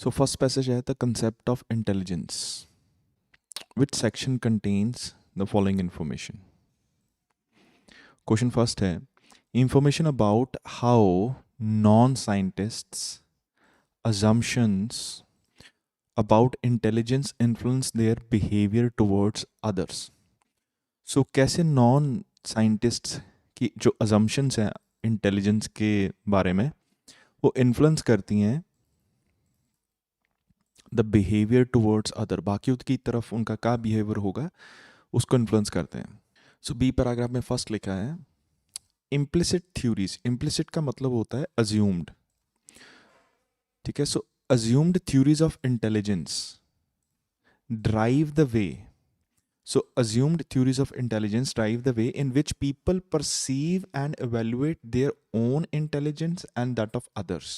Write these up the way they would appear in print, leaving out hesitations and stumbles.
So first passage है the concept of intelligence, which section contains the following information. Question first है information about how non-scientists assumptions about intelligence influence their behavior towards others. So कैसे non scientists की जो assumptions हैं intelligence के बारे में वो इन्फ्लुएंस करती हैं द बिहेवियर टुवर्ड्स अदर, बाकियों की तरफ उनका क्या बिहेवियर होगा उसको इन्फ्लुएंस करते हैं. सो बी पैराग्राफ में फर्स्ट लिखा है इम्प्लिसिट थ्योरीज. इम्प्लिसिट का मतलब होता है अज्यूम्ड. ठीक है, so assumed theories of intelligence drive the way. So assumed theories of intelligence drive the way in which people perceive and evaluate their own intelligence and that of others.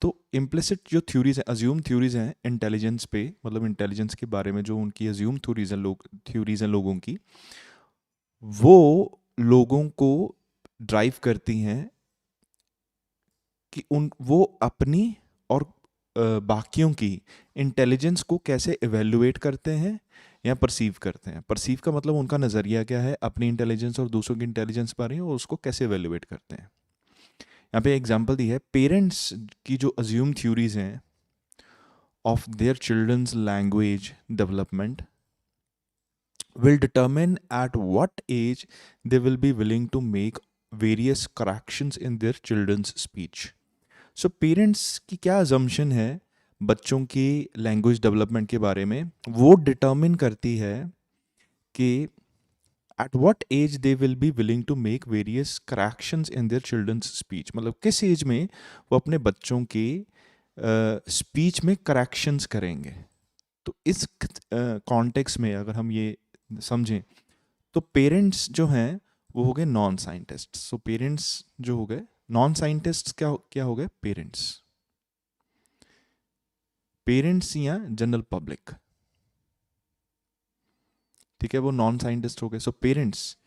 तो implicit जो theories हैं, assume theories हैं intelligence पे, मतलब intelligence के बारे में जो उनकी अज्यूम थ्योरीज हैं लोगों की, वो लोगों को ड्राइव करती हैं कि वो अपनी और बाकियों की इंटेलिजेंस को कैसे इवेल्युएट करते हैं या परसीव करते हैं. परसीव का मतलब उनका नज़रिया क्या है अपनी इंटेलिजेंस और दूसरों की इंटेलिजेंस पर है और उसको कैसे इवेल्युएट करते हैं. यहाँ पे एग्जांपल दी है पेरेंट्स की जो अज्यूम थ्योरीज हैं of their childrens language development will determine at what age they will be willing to make various corrections in their children's speech. So parents की क्या assumption है बच्चों की लैंग्वेज डेवलपमेंट के बारे में, वो डिटर्मिन करती है कि at what age they will be willing to make various corrections in their children's speech. मतलब किस एज में वो अपने बच्चों की स्पीच में करेक्शंस करेंगे. तो इस कॉन्टेक्स्ट में अगर हम ये समझें तो पेरेंट्स जो हैं वो हो गए नॉन साइंटिस्ट. सो पेरेंट्स जो हो गए नॉन साइंटिस्ट क्या हो गए पेरेंट्स या जनरल पब्लिक. ठीक है, वो नॉन साइंटिस्ट हो गए. सो पेरेंट्स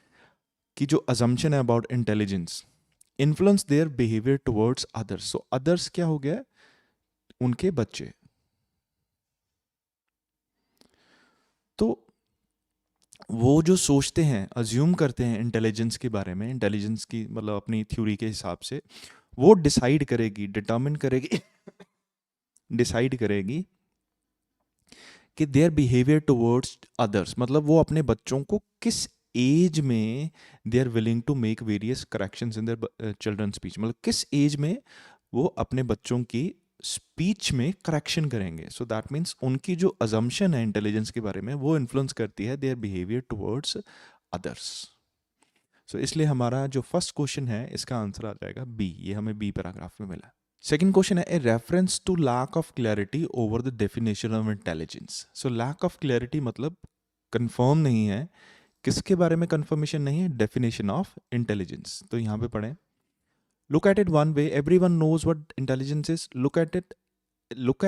की जो अजम्पशन है about intelligence influence their behaviour towards others. So others क्या हो गया उनके बच्चे. तो वो जो सोचते हैं अज्यूम करते हैं इंटेलिजेंस के बारे में, इंटेलिजेंस की मतलब अपनी थ्योरी के हिसाब से वो डिसाइड करेगी, डिटर्मिन करेगी डिसाइड करेगी कि देयर बिहेवियर टुवर्ड्स अदर्स, मतलब वो अपने बच्चों को किस एज में they are willing to make various corrections in their children speech, मतलब किस एज में वो अपने बच्चों की स्पीच में करेक्शन करेंगे. सो दैट मीन्स उनकी जो अजम्पशन है इंटेलिजेंस के बारे में वो इन्फ्लुएंस करती है देयर बिहेवियर टुवर्ड्स अदर्स. सो इसलिए हमारा जो फर्स्ट क्वेश्चन है इसका आंसर आ जाएगा बी. ये हमें बी पैराग्राफ में मिला. सेकेंड क्वेश्चन है a reference to lack of clarity over the definition of intelligence. So lack of clarity मतलब कंफर्म नहीं है. किसके बारे में कंफर्मेशन नहीं है? Definition of intelligence. तो यहाँ पे पढ़ें. Look at it one way, everyone knows what intelligence is. Look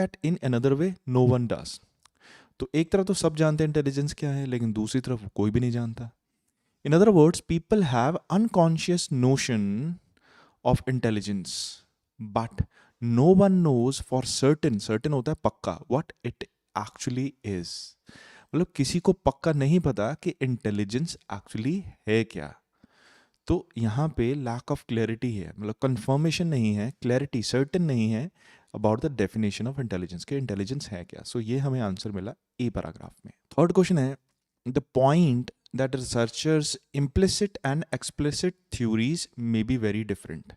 at in another way, no one does. तो एक तरफ तो सब जानते हैं इंटेलिजेंस क्या है, लेकिन दूसरी तरफ कोई भी नहीं जानता. In other words, people have unconscious notion of intelligence, but no one knows for certain. Certain होता है पक्का. What it actually is. मतलब किसी को पक्का नहीं पता कि इंटेलिजेंस एक्चुअली है क्या. तो यहाँ पे लैक ऑफ क्लैरिटी है, मतलब कंफर्मेशन नहीं है, क्लैरिटी सर्टेन नहीं है about the definition of intelligence के इंटेलिजेंस है क्या. सो ये हमें आंसर मिला ए पैराग्राफ में. थर्ड क्वेश्चन है the point that researchers implicit and explicit theories may be very different.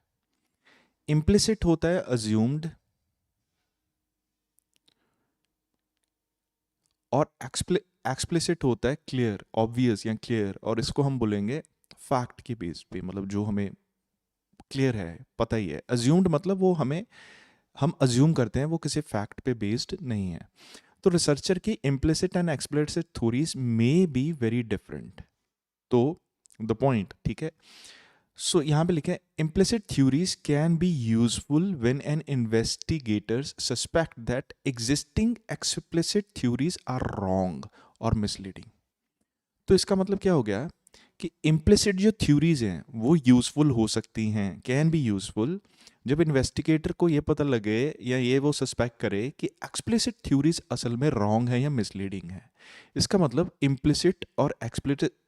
Implicit होता है अज्यूम्ड और एक्सप्लिसिट होता है क्लियर, ऑब्वियस या क्लियर, और इसको हम बोलेंगे फैक्ट के बेस पे, मतलब जो हमें क्लियर है, पता ही है. अज्यूम्ड मतलब वो हम अज्यूम करते हैं, वो किसी फैक्ट पे बेस्ड नहीं है. तो रिसर्चर की implicit and explicit theories may be very different. तो द पॉइंट, ठीक है. सो यहाँ पे लिखे implicit theories can be useful when an investigators suspect that existing explicit theories are wrong और मिसलीडिंग. तो इसका मतलब क्या हो गया कि इम्प्लिसिट जो थ्योरीज हैं वो यूजफुल हो सकती हैं, कैन बी यूजफुल जब इन्वेस्टिगेटर को ये पता लगे या ये वो सस्पेक्ट करे कि एक्सप्लिसिट थ्योरीज असल में रॉन्ग है या मिसलीडिंग है, इसका मतलब इम्प्लिसिट और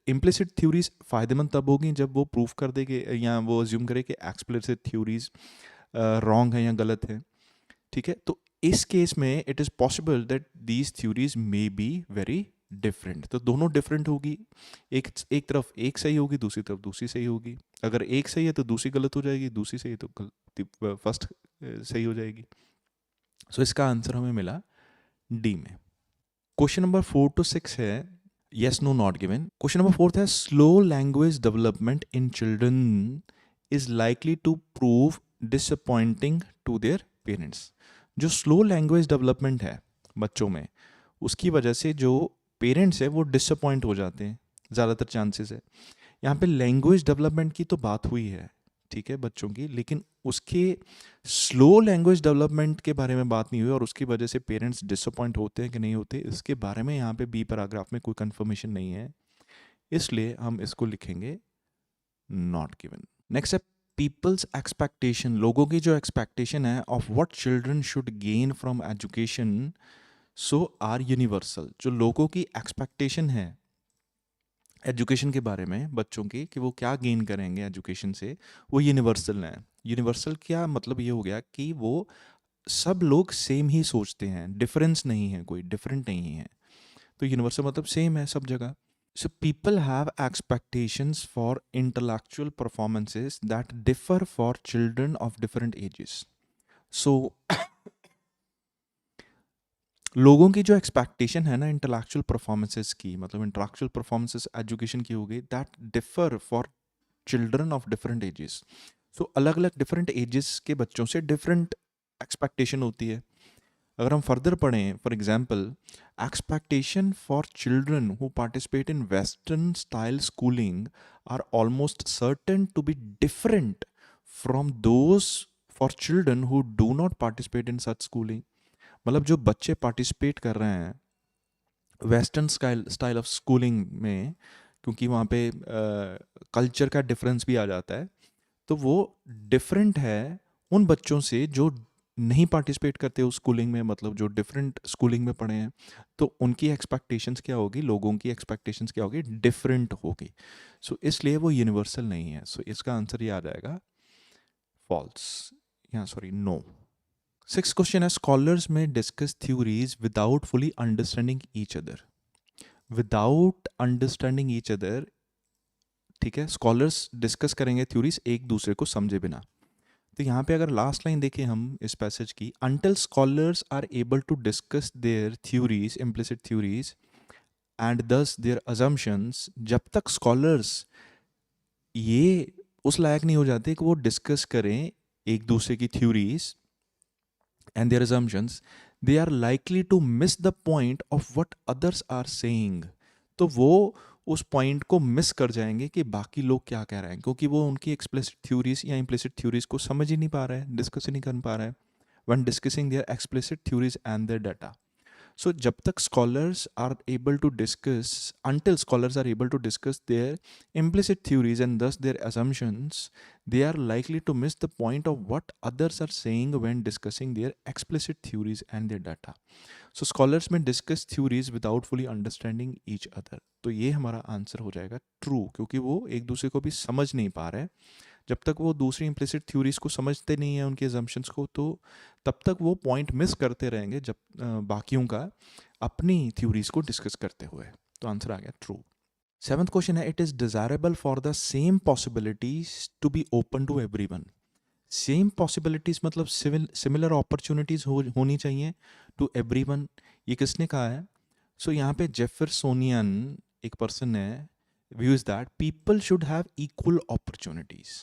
इम्प्लिसिट थ्योरीज फ़ायदेमंद तब होगी जब वो प्रूफ कर देंगे या वो अज्यूम करे कि एक्सप्लिसिट थ्योरीज रॉन्ग है या गलत है। ठीक है, तो इस केस में it is possible that these theories may be very different. तो दोनों डिफरेंट होगी, एक एक तरफ एक सही होगी, दूसरी तरफ दूसरी सही होगी। अगर एक सही है तो दूसरी गलत हो जाएगी, दूसरी सही है तो फर्स्ट सही हो जाएगी। सो इसका आंसर हमें मिला डी में। क्वेश्चन नंबर 4 to 6 है yes no not given. Question number 4 है slow language development in children is likely to prove disappointing to their parents. जो स्लो लैंग्वेज डेवलपमेंट है बच्चों में, उसकी वजह से जो पेरेंट्स है वो डिसअपॉइंट हो जाते हैं, ज़्यादातर चांसेस है। यहाँ पे लैंग्वेज डेवलपमेंट की तो बात हुई है, ठीक है, बच्चों की, लेकिन उसके स्लो लैंग्वेज डेवलपमेंट के बारे में बात नहीं हुई और उसकी वजह से पेरेंट्स डिसअपॉइंट होते हैं कि नहीं होते, इसके बारे में यहाँ पे बी पैराग्राफ में कोई कंफर्मेशन नहीं है, इसलिए हम इसको लिखेंगे नॉट गिवन। नेक्स्ट है पीपल्स एक्सपेक्टेशन। लोगों की जो एक्सपेक्टेशन है of what children should gain from education so are universal. जो लोगों की एक्सपेक्टेशन है एजुकेशन के बारे में बच्चों की कि वो क्या गेन करेंगे एजुकेशन से, वो यूनिवर्सल है। यूनिवर्सल क्या मतलब ये हो गया कि वो सब लोग सेम ही सोचते हैं, डिफरेंस नहीं है, कोई डिफरेंट नहीं है। तो यूनिवर्सल मतलब सेम है सब जगह। So people have expectations for intellectual performances that differ for children of different ages. So लोगों की जो एक्सपेक्टेशन है ना इंटेलेक्चुअल परफॉर्मेंसेस की, मतलब इंटेलेक्चुअल परफॉर्मेंसेस एजुकेशन की हो गई, that differ for children of different ages. So अलग अलग डिफरेंट एजेस के बच्चों से डिफरेंट एक्सपेक्टेशन होती है। अगर हम फर्दर पढ़ें, for example, expectation for children who participate in western style schooling are almost certain to be different from those for children who do not participate in such schooling. मतलब जो बच्चे participate कर रहे हैं वेस्टर्न स्टाइल ऑफ स्कूलिंग में, क्योंकि वहाँ पे कल्चर का डिफरेंस भी आ जाता है, तो वो डिफरेंट है उन बच्चों से जो नहीं पार्टिसिपेट करते उस स्कूलिंग में, मतलब जो डिफरेंट स्कूलिंग में पढ़े हैं। तो उनकी एक्सपेक्टेशंस क्या होगी, लोगों की एक्सपेक्टेशंस क्या होगी, डिफरेंट होगी। सो इसलिए वो यूनिवर्सल नहीं है। सो इसका आंसर ये आ जाएगा फॉल्स, या सॉरी नो। 6th क्वेश्चन है स्कॉलर्स में discuss theories without fully understanding each other. Without understanding each other, ठीक है, स्कॉलर्स डिस्कस करेंगे थ्योरीज एक दूसरे को समझे बिना। तो यहाँ पे अगर लास्ट लाइन देखें हम इस पैसेज की, until scholars are able to discuss their theories, implicit theories and thus their assumptions, जब तक स्कॉलर्स ये उस लायक नहीं हो जाते कि वो डिस्कस करें एक दूसरे की theories and their assumptions, they are likely to miss the point of what others are saying। तो वो उस पॉइंट को मिस कर जाएंगे कि बाकी लोग क्या कह रहे हैं, क्योंकि वो उनकी एक्सप्लिसिट थ्योरीज या इम्प्लिसिट थ्योरीज को समझ ही नहीं पा रहा है, डिस्कस ही नहीं कर पा रहा है when discussing their explicit theories and their data। So जब तक scholars are able to discuss, until scholars are able to discuss their implicit theories and thus their assumptions, they are likely to miss the point of what others are saying when discussing their explicit theories and their data। So scholars में discuss theories without fully understanding each other। तो ये हमारा answer हो जाएगा true, क्योंकि वो एक दूसरे को भी समझ नहीं पा रहे। जब तक वो दूसरी इम्प्लिसिट थ्योरीज को समझते नहीं हैं, उनके एजम्पशंस को, तो तब तक वो पॉइंट मिस करते रहेंगे जब बाकियों का अपनी थ्योरीज को डिस्कस करते हुए। तो आंसर आ गया ट्रू। 7th क्वेश्चन है it is desirable for the same possibilities to be open to everyone. Same possibilities मतलब सिमिलर अपॉर्चुनिटीज होनी चाहिए टू एवरीवन। ये किसने कहा है? सो यहाँ पे जेफरसोनियन एक पर्सन है, views that people should have equal opportunities.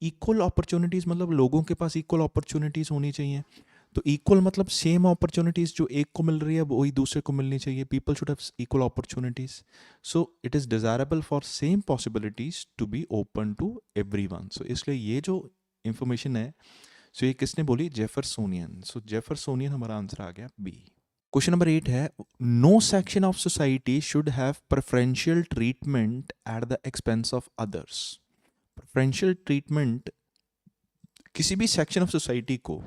Equal opportunities मतलब लोगों के पास इक्वल अपॉर्चुनिटीज होनी चाहिए। तो इक्वल मतलब सेम अपॉर्चुनिटीज जो एक को मिल रही है वही दूसरे को मिलनी चाहिए। People should have equal opportunities. So it is desirable for same possibilities to be open to everyone. So इसलिए ये जो इंफॉर्मेशन है, सो ये किसने बोली? जेफरसोनियन। सो जेफरसोनियन हमारा आंसर आ गया बी। क्वेश्चन नंबर 8 है no section of society should have preferential treatment at the expense of others. Preferential treatment किसी भी सेक्शन ऑफ सोसाइटी को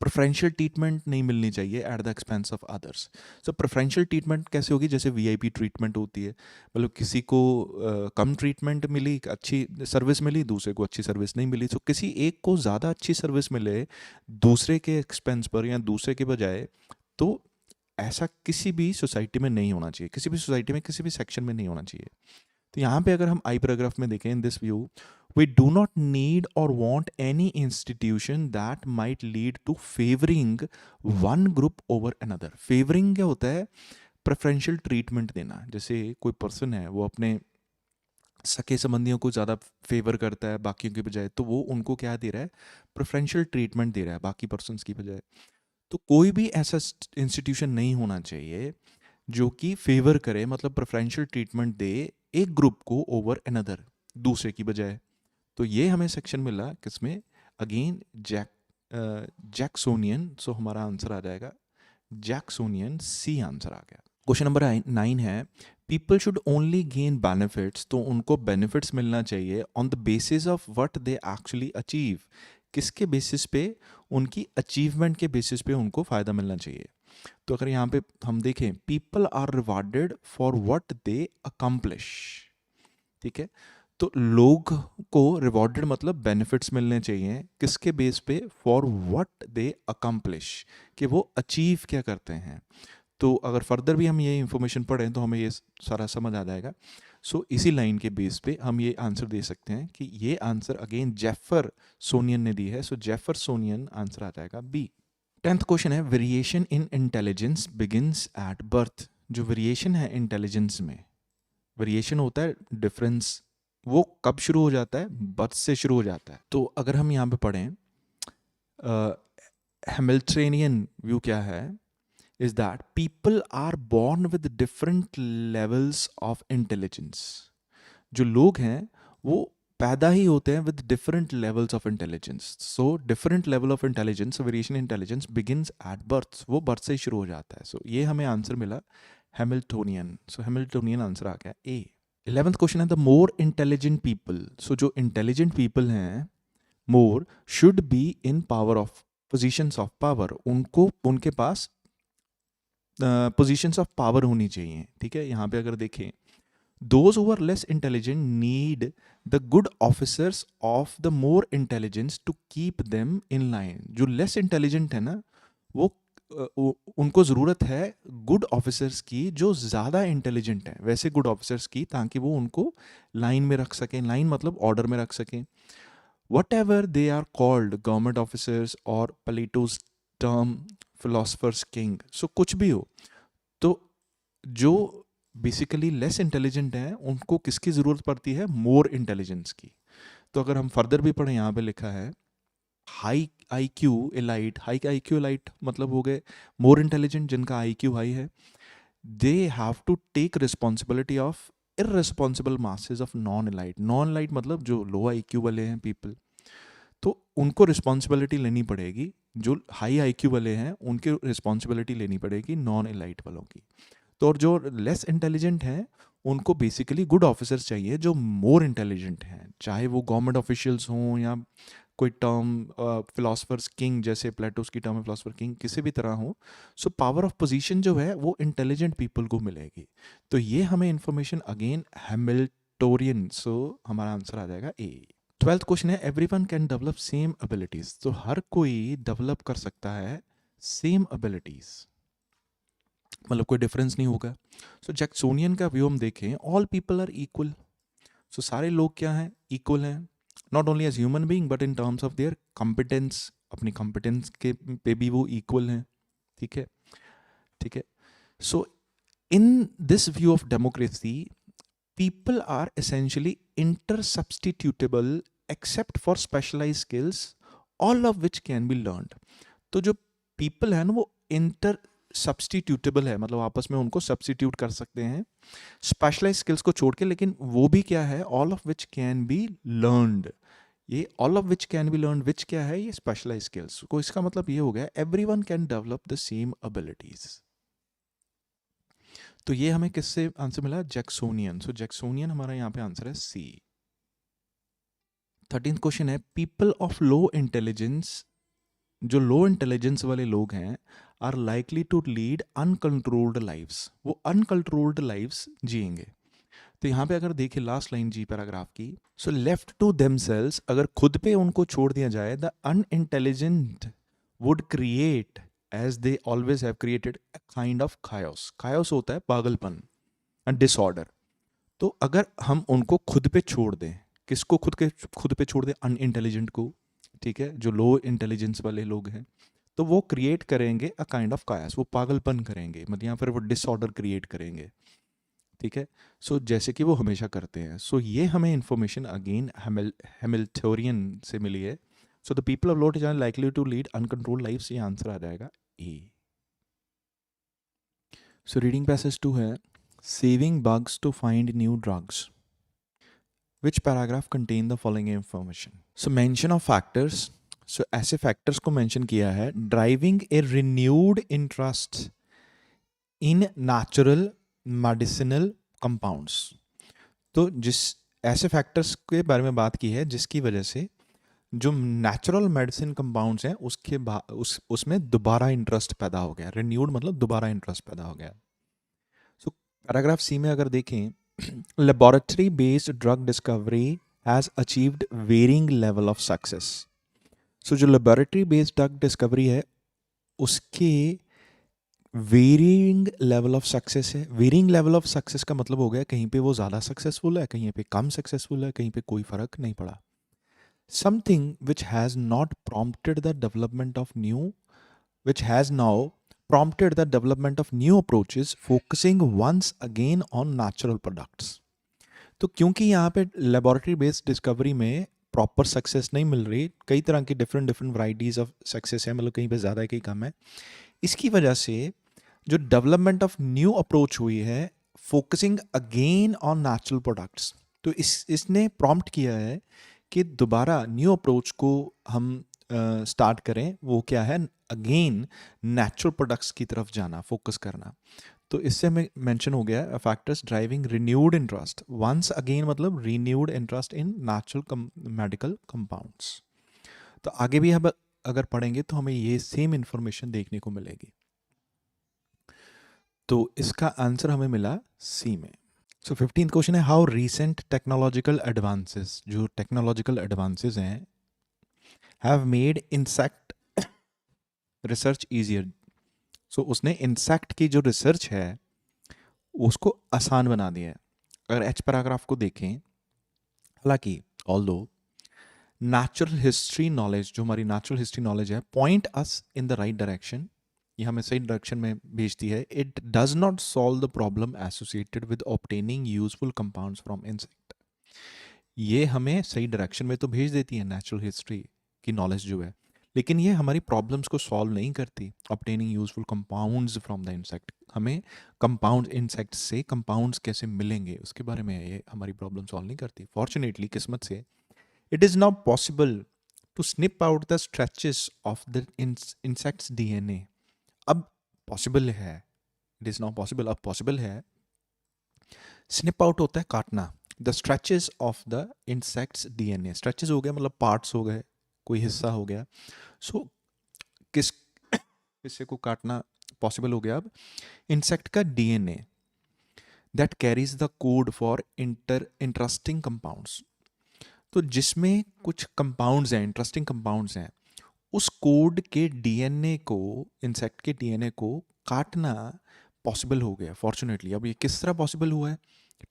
प्रेफरेंशियल ट्रीटमेंट नहीं मिलनी चाहिए at the expense of others. So preferential treatment कैसे होगी, जैसे वीआईपी ट्रीटमेंट होती है, मतलब किसी को कम ट्रीटमेंट मिली, अच्छी सर्विस मिली, दूसरे को अच्छी सर्विस नहीं मिली। सो किसी एक को ज़्यादा अच्छी सर्विस मिले दूसरे के एक्सपेंस पर या दूसरे के बजाय, तो ऐसा किसी भी सोसाइटी में नहीं होना चाहिए, किसी भी सोसाइटी में किसी भी सेक्शन में नहीं होना चाहिए। तो यहाँ पे अगर हम आई पैराग्राफ में देखें, in this view we do not need और want any institution that might lead to favouring one group over another. Favouring क्या होता है, प्रेफरेंशियल ट्रीटमेंट देना। जैसे कोई पर्सन है वो अपने सके संबंधियों को ज़्यादा फेवर करता है बाकियों के बजाय, तो वो उनको क्या दे रहा है, प्रेफरेंशियल ट्रीटमेंट दे रहा है बाकी पर्सनस की बजाय। तो कोई भी ऐसा इंस्टीट्यूशन नहीं होना चाहिए जो कि फेवर करे, मतलब प्रेफरेंशियल ट्रीटमेंट दे एक ग्रुप को ओवर अनदर, दूसरे की बजाय। तो ये हमें सेक्शन मिला किसमें, अगेन जैक्सोनियन। सो हमारा आंसर आ जाएगा जैक्सोनियन, सी आंसर आ गया। क्वेश्चन नंबर 9 है, people should only gain benefits, तो उनको बेनिफिट्स मिलना चाहिए on the basis of what they actually achieve. किसके बेसिस पे, उनकी अचीवमेंट के बेसिस पे उनको फ़ायदा मिलना चाहिए। तो अगर यहाँ पे हम देखें, people are rewarded for what they accomplish, ठीक है। तो लोग को रिवॉर्डेड मतलब बेनिफिट्स मिलने चाहिए, किसके बेस पे, फॉर व्हाट दे अकम्प्लिश, कि वो अचीव क्या करते हैं। तो अगर फर्दर भी हम ये इंफॉर्मेशन पढ़ें तो हमें ये सारा समझ आ जाएगा। सो इसी लाइन के बेस पे हम ये आंसर दे सकते हैं कि ये आंसर अगेन जेफरसोनियन ने दी है। सो जेफरसोनियन आंसर आ जाएगा बी। 10th क्वेश्चन है, variation in intelligence begins at birth. जो वेरिएशन है इंटेलिजेंस में, वेरिएशन होता है डिफरेंस, वो कब शुरू हो जाता है, बर्थ से शुरू हो जाता है। तो अगर हम यहाँ पे पढ़ें, हैमिल्टनियन व्यू क्या है, is that people are born with different levels of intelligence। जो लोग हैं वो पैदा ही होते हैं with different levels of intelligence। so different level of intelligence, variation in intelligence begins at birth। वो birth से ही शुरू हो जाता है। so ये हमें आंसर मिला हैमिल्टोनियन। सो हैमिल्टोनियन आंसर आ गया ए। 11th क्वेश्चन है, द मोर इंटेलिजेंट पीपल। सो जो इंटेलिजेंट पीपल हैं, more should be in power of positions of power, उनको उनके पास पोजीशंस ऑफ पावर होनी चाहिए, ठीक है। यहाँ पे अगर देखें, those who are less intelligent need the good officers of the more intelligence to keep them in line. जो लेस इंटेलिजेंट है ना, वो उनको ज़रूरत है गुड ऑफिसर्स की जो ज़्यादा इंटेलिजेंट हैं, वैसे गुड ऑफिसर्स की, ताकि वो उनको लाइन में रख सकें। लाइन मतलब ऑर्डर में रख सकें। Whatever they are called government officers और Plato's term philosophers king. So कुछ भी हो, तो जो बेसिकली लेस इंटेलिजेंट हैं उनको किसकी ज़रूरत पड़ती है, मोर इंटेलिजेंस की। तो अगर हम फर्दर भी पढ़ें, यहाँ पे लिखा है high I Q elite. High I Q elite मतलब हो गए मोर इंटेलिजेंट, जिनका आई क्यू हाई है। They have to take responsibility of irresponsible masses of non elite. Non elite मतलब जो लो आई क्यू वाले हैं पीपल, तो उनको रिस्पॉन्सिबिलिटी लेनी पड़ेगी। जो हाई आईक्यू वाले हैं उनकी रिस्पॉन्सिबिलिटी लेनी पड़ेगी नॉन एलाइट वालों की। तो और जो लेस इंटेलिजेंट हैं उनको बेसिकली गुड ऑफिसर्स चाहिए जो मोर इंटेलिजेंट हैं, चाहे वो गवर्नमेंट ऑफिशियल्स हों या कोई टर्म फिलोसफर्स किंग, जैसे प्लेटोस की टर्म फिलोसफर किंग, किसी भी तरह हो। सो पावर ऑफ पोजीशन जो है वो इंटेलिजेंट पीपल को मिलेगी। तो ये हमें इंफॉर्मेशन अगेन हैमिल्टोनियन। सो हमारा आंसर आ जाएगा ए। 12th क्वेश्चन है, everyone can develop same abilities. तो हर कोई डेवलप कर सकता है सेम एबिलिटीज, मतलब कोई डिफरेंस नहीं होगा। सो जैक्सोनियन का व्यू हम देखें, all people are equal. So सारे लोग क्या हैं, इक्वल हैं, not only as human being but in terms of their competence. अपनी कॉम्पिटेंस के पे भी वो इक्वल हैं, ठीक है, ठीक है। So in this view of democracy, people are essentially intersubstitutable except for specialized skills, all of which can be learned। तो जो people है ना वो इंटर सब्सटीट्यूटेबल है, मतलब आपस में उनको सब्सटीट्यूट कर सकते हैं स्पेशलाइज स्किल्स को छोड़ के। लेकिन वो भी क्या है, all of which can be learned. ये all of which can be learn, which क्या है, ये स्पेशलाइज स्किल्स को। इसका मतलब ये हो गया everyone can develop the same abilities. तो ये हमें किससे आंसर मिला, जैक्सोनियन। सो जैक्सोनियन हमारा यहाँ पे आंसर है सी। 13th क्वेश्चन है, पीपल ऑफ लो इंटेलिजेंस, जो लो इंटेलिजेंस वाले लोग हैं, are likely to lead uncontrolled lives, वो अनकंट्रोल्ड लाइव्स जिएंगे। तो यहाँ पे अगर देखें लास्ट लाइन जी पैराग्राफ की, सो लेफ्ट टू देमसेल्स, अगर खुद पे उनको छोड़ दिया जाए, the unintelligent would create as they always have created a kind of chaos. Chaos होता है पागलपन, डिसऑर्डर। तो अगर हम उनको खुद पे छोड़ दें, किसको खुद पे छोड़ दें? अनइंटेलिजेंट को, ठीक है, जो लो इंटेलिजेंस वाले लोग हैं, तो वो क्रिएट करेंगे अ काइंड ऑफ कायस, वो पागलपन करेंगे, मतलब यहाँ पर वो डिसऑर्डर क्रिएट करेंगे, ठीक है। सो जैसे कि वो हमेशा करते हैं। सो ये हमें इंफॉर्मेशन अगेन हैमिल्टोनियन से मिली है। So the people of low intelligence likely to lead uncontrolled lifes, ये आंसर आ जाएगा ए। सो रीडिंग पैसेज 2 है, saving bugs to find new drugs. Which paragraph contain the following information? So mention of factors. So ऐसे factors को mention किया है, driving a renewed interest in natural medicinal compounds. तो जिस ऐसे factors के बारे में बात की है जिसकी वजह से जो नेचुरल मेडिसिन कंपाउंड्स हैं उसमें दोबारा इंटरेस्ट पैदा हो गया। रिन्यूड मतलब दोबारा इंटरेस्ट पैदा हो गया। सो पैराग्राफ सी में अगर देखें, laboratory based drug discovery has achieved varying level of success. So जो लेबोरेटरी बेस्ड ड्रग डिस्कवरी है उसके वेरिंग लेवल ऑफ सक्सेस है। वेरिंग लेवल ऑफ सक्सेस का मतलब हो गया कहीं पे वो ज़्यादा सक्सेसफुल है, कहीं पे कम सक्सेसफुल है, कहीं पे कोई फ़र्क नहीं पड़ा। Something which has not prompted the development of new, which has now prompted the development of new approaches focusing once again on natural products. तो क्योंकि यहाँ पे लेबोरेटरी बेस्ड डिस्कवरी में प्रॉपर सक्सेस नहीं मिल रही, कई तरह की डिफरेंट वैराइटीज़ ऑफ सक्सेस है, मतलब कहीं पे ज़्यादा है कहीं कम है, इसकी वजह से जो डेवलपमेंट ऑफ न्यू अप्रोच हुई है focusing again on natural products, तो इसने प्रॉम्प्ट किया है कि दोबारा न्यू अप्रोच को हम स्टार्ट करें। वो क्या है? अगेन नेचुरल प्रोडक्ट्स की तरफ जाना, फोकस करना। तो इससे हमें मेंशन हो गया factors driving renewed interest, once again मतलब renewed interest in natural medical compounds. तो आगे भी हम अगर पढ़ेंगे तो हमें ये सेम इंफॉर्मेशन देखने को मिलेगी। तो इसका आंसर हमें मिला सी में। सो 15th क्वेश्चन है, हाउ रीसेंट टेक्नोलॉजिकल एडवांसेस, जो टेक्नोलॉजिकल एडवांसेस हैं, have made insect research easier. So उसने इंसेक्ट की जो रिसर्च है उसको आसान बना दिया है। अगर एच पैराग्राफ को देखें, हालांकि ऑल्दो नेचुरल हिस्ट्री नॉलेज, जो हमारी नेचुरल हिस्ट्री नॉलेज है, point us in the right direction, ये हमें सही डायरेक्शन में भेजती है। It does not solve the problem associated with obtaining useful compounds from insect. ये हमें सही डायरेक्शन में तो भेज देती है नेचुरल हिस्ट्री की नॉलेज जो है, लेकिन ये हमारी प्रॉब्लम्स को सॉल्व नहीं करती। Obtaining useful compounds from the insect, हमें कंपाउंड इंसेक्ट से कंपाउंड्स कैसे मिलेंगे उसके बारे में ये हमारी प्रॉब्लम सॉल्व नहीं करती। फॉर्चुनेटली, किस्मत से, it is now possible to snip out the stretches of the insects DNA. अब पॉसिबल है, इट इज़ नाउ पॉसिबल, अब पॉसिबल है। स्निप आउट होता है काटना, the stretches of the insects DNA. Stretches हो गया मतलब पार्ट्स हो गए, कोई हिस्सा हो गया। सो किस हिस्से को काटना पॉसिबल हो गया अब? इंसेक्ट का DNA that carries the code for interesting compounds. तो जिसमें कुछ कंपाउंड्स हैं, इंटरेस्टिंग कंपाउंड्स हैं, उस कोड के डीएनए को, इंसेक्ट के डीएनए को काटना पॉसिबल हो गया फॉर्चुनेटली। अब ये किस तरह पॉसिबल हुआ है?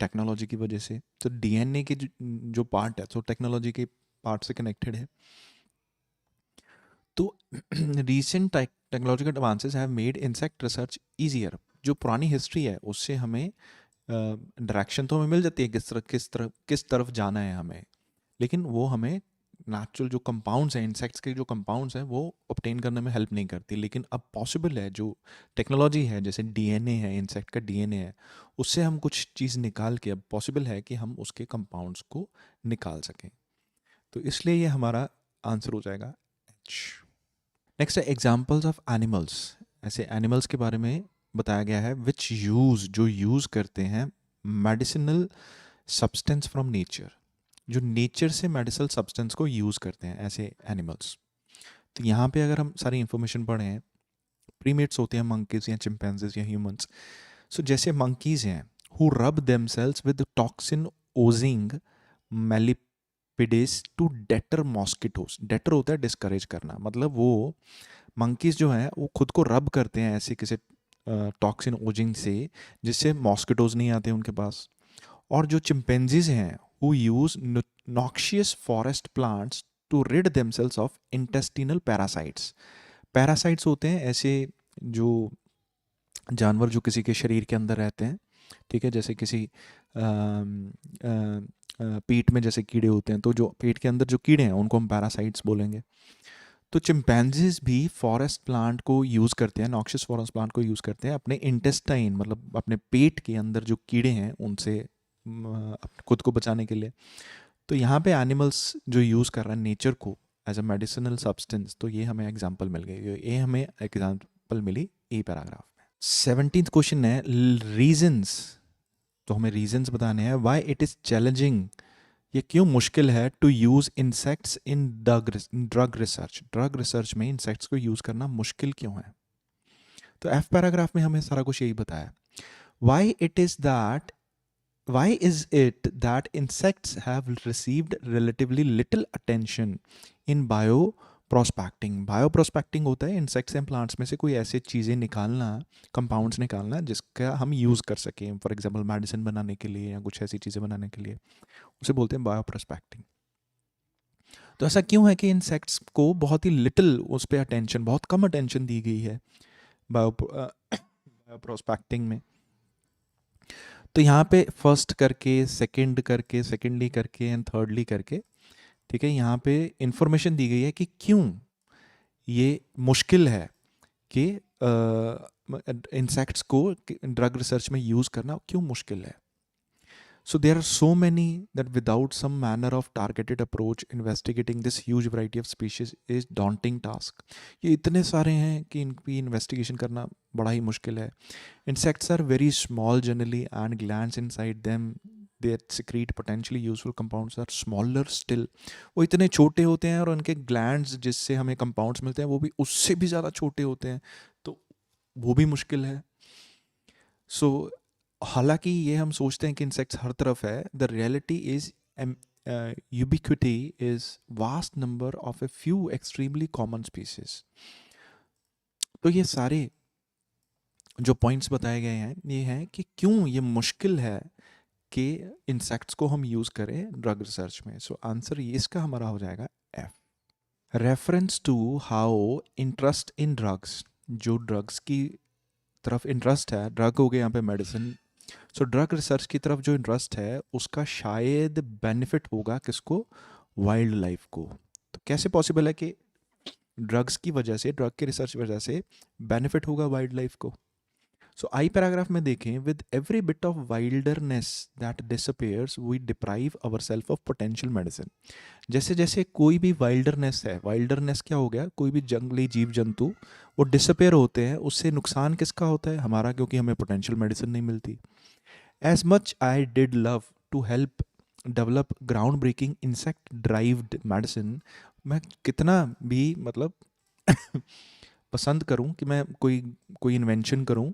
टेक्नोलॉजी की वजह से। तो डीएनए के जो पार्ट है, तो टेक्नोलॉजी के पार्ट से कनेक्टेड है। तो recent technological advances have made insect research easier. जो पुरानी हिस्ट्री है उससे हमें डायरेक्शन तो हमें मिल जाती है किस तरफ जाना है हमें, लेकिन वो हमें नेचुरल जो कंपाउंड्स हैं, इंसेक्ट्स के जो कंपाउंड्स हैं, वो ऑब्टेन करने में हेल्प नहीं करती। लेकिन अब पॉसिबल है, जो टेक्नोलॉजी है, जैसे डीएनए है, इंसेक्ट का डीएनए है, उससे हम कुछ चीज़ निकाल के अब पॉसिबल है कि हम उसके कंपाउंड्स को निकाल सकें। तो इसलिए ये हमारा आंसर हो जाएगा एच। नेक्स्ट है एग्जाम्पल्स ऑफ एनिमल्स। ऐसे एनिमल्स के बारे में बताया गया है विच यूज़, जो यूज़ करते हैं मेडिसिनल सब्सटेंस फ्रॉम नेचर। जो नेचर से मेडिसिनल सब्सटेंस को यूज़ करते हैं, ऐसे एनिमल्स। तो यहाँ पे अगर हम सारी इंफॉर्मेशन पढ़ें, प्रीमेट्स होते हैं मंकीज या चिंपैंजीज या ह्यूमंस। सो जैसे मंकीज हैं who rub themselves with toxin oozing millipedes to deter mosquitoes. Deter होता है डिस्करेज करना, मतलब वो मंकीज जो हैं वो खुद को रब करते हैं ऐसे किसी टॉक्सिन ओजिंग से, जिससे मॉस्किटोज नहीं आते उनके पास। और जो चिंपैंजीज हैं who use noxious forest plants to rid themselves of intestinal parasites. Parasites होते हैं ऐसे जो जानवर जो किसी के शरीर के अंदर रहते हैं, ठीक है, जैसे किसी पेट में जैसे कीड़े होते हैं, तो जो पेट के अंदर जो कीड़े हैं उनको हम पैरासाइट्स बोलेंगे। तो चिंपैंजीज भी फॉरेस्ट प्लांट को यूज़ करते हैं, नॉक्शियस फॉरेस्ट प्लांट को यूज़ करते हैं अपने इंटेस्टाइन, मतलब अपने पेट के अंदर जो कीड़े हैं उनसे खुद को बचाने के लिए। तो यहाँ पे एनिमल्स जो यूज़ कर रहा है नेचर को एज अ मेडिसिनल सब्सटेंस, तो ये हमें एग्जांपल मिल गई, ये हमें एग्जांपल मिली ए पैराग्राफ में। 17th क्वेश्चन है रीजंस। तो हमें रीजंस बताने हैं व्हाई इट इज़ चैलेंजिंग, ये क्यों मुश्किल है to use insects in drug research. Drug research में इंसेक्ट्स को यूज़ करना मुश्किल क्यों है। तो एफ पैराग्राफ में हमें सारा कुछ यही बताया। Why is it that insects have received relatively little attention in bioprospecting? Bioprospecting होता है इंसेक्ट्स एंड प्लांट्स में से कोई ऐसी चीज़ें निकालना, कंपाउंड्स निकालना जिसका हम यूज़ कर सकें, फॉर एग्जांपल मेडिसिन बनाने के लिए या कुछ ऐसी चीज़ें बनाने के लिए, उसे बोलते हैं बायोप्रोस्पेक्टिंग। तो ऐसा क्यों है कि इंसेक्ट्स को बहुत ही लिटिल उस पर अटेंशन, बहुत कम अटेंशन दी गई है बायोप्रोस्पेक्टिंग में। तो यहाँ पे फर्स्ट करके, सेकंड करके, सेकेंडली करके एंड थर्डली करके, ठीक है, यहाँ पे इंफॉर्मेशन दी गई है कि क्यों ये मुश्किल है कि इंसेक्ट्स को ड्रग रिसर्च में यूज़ करना क्यों मुश्किल है। So there are so many that without some manner of targeted approach, investigating this huge variety of species is daunting task. ये इतने सारे हैं कि इनकी इन्वेस्टिगेशन करना बड़ा ही मुश्किल है। Insects are very small generally and glands inside them that secrete potentially useful compounds are smaller still. वो इतने छोटे होते हैं और उनके glands जिससे हमें compounds मिलते हैं वो भी उससे भी ज़्यादा छोटे होते हैं, तो वो भी मुश्किल है। सो हालांकि ये हम सोचते हैं कि इंसेक्ट्स हर तरफ है, the reality is ubiquity is vast number of a few extremely common species. तो ये सारे जो पॉइंट्स बताए गए हैं ये हैं कि क्यों ये मुश्किल है कि इंसेक्ट्स को हम यूज़ करें ड्रग रिसर्च में। सो आंसर ये इसका हमारा हो जाएगा F. Reference to how interest in drugs, जो ड्रग्स की तरफ इंटरेस्ट है, ड्रग हो गए यहाँ पे मेडिसिन, सो ड्रग रिसर्च की तरफ जो इंटरेस्ट है उसका शायद बेनिफिट होगा किसको, वाइल्ड लाइफ को। तो कैसे पॉसिबल है कि ड्रग्स की वजह से, ड्रग के रिसर्च की वजह से बेनिफिट होगा वाइल्ड लाइफ को। सो आई पैराग्राफ में देखें, with every bit of wilderness that disappears we deprive our self of potential medicine. जैसे जैसे कोई भी वाइल्डरनेस है, वाइल्डरनेस क्या हो गया, कोई भी जंगली जीव जंतु वो डिसअपेयर होते हैं, उससे नुकसान किसका होता है, हमारा, क्योंकि हमें पोटेंशियल मेडिसिन नहीं मिलती। As much I did love to help develop ground breaking insect derived medicine, मैं कितना भी मतलब पसंद करूं कि मैं कोई कोई इन्वेंशन करूं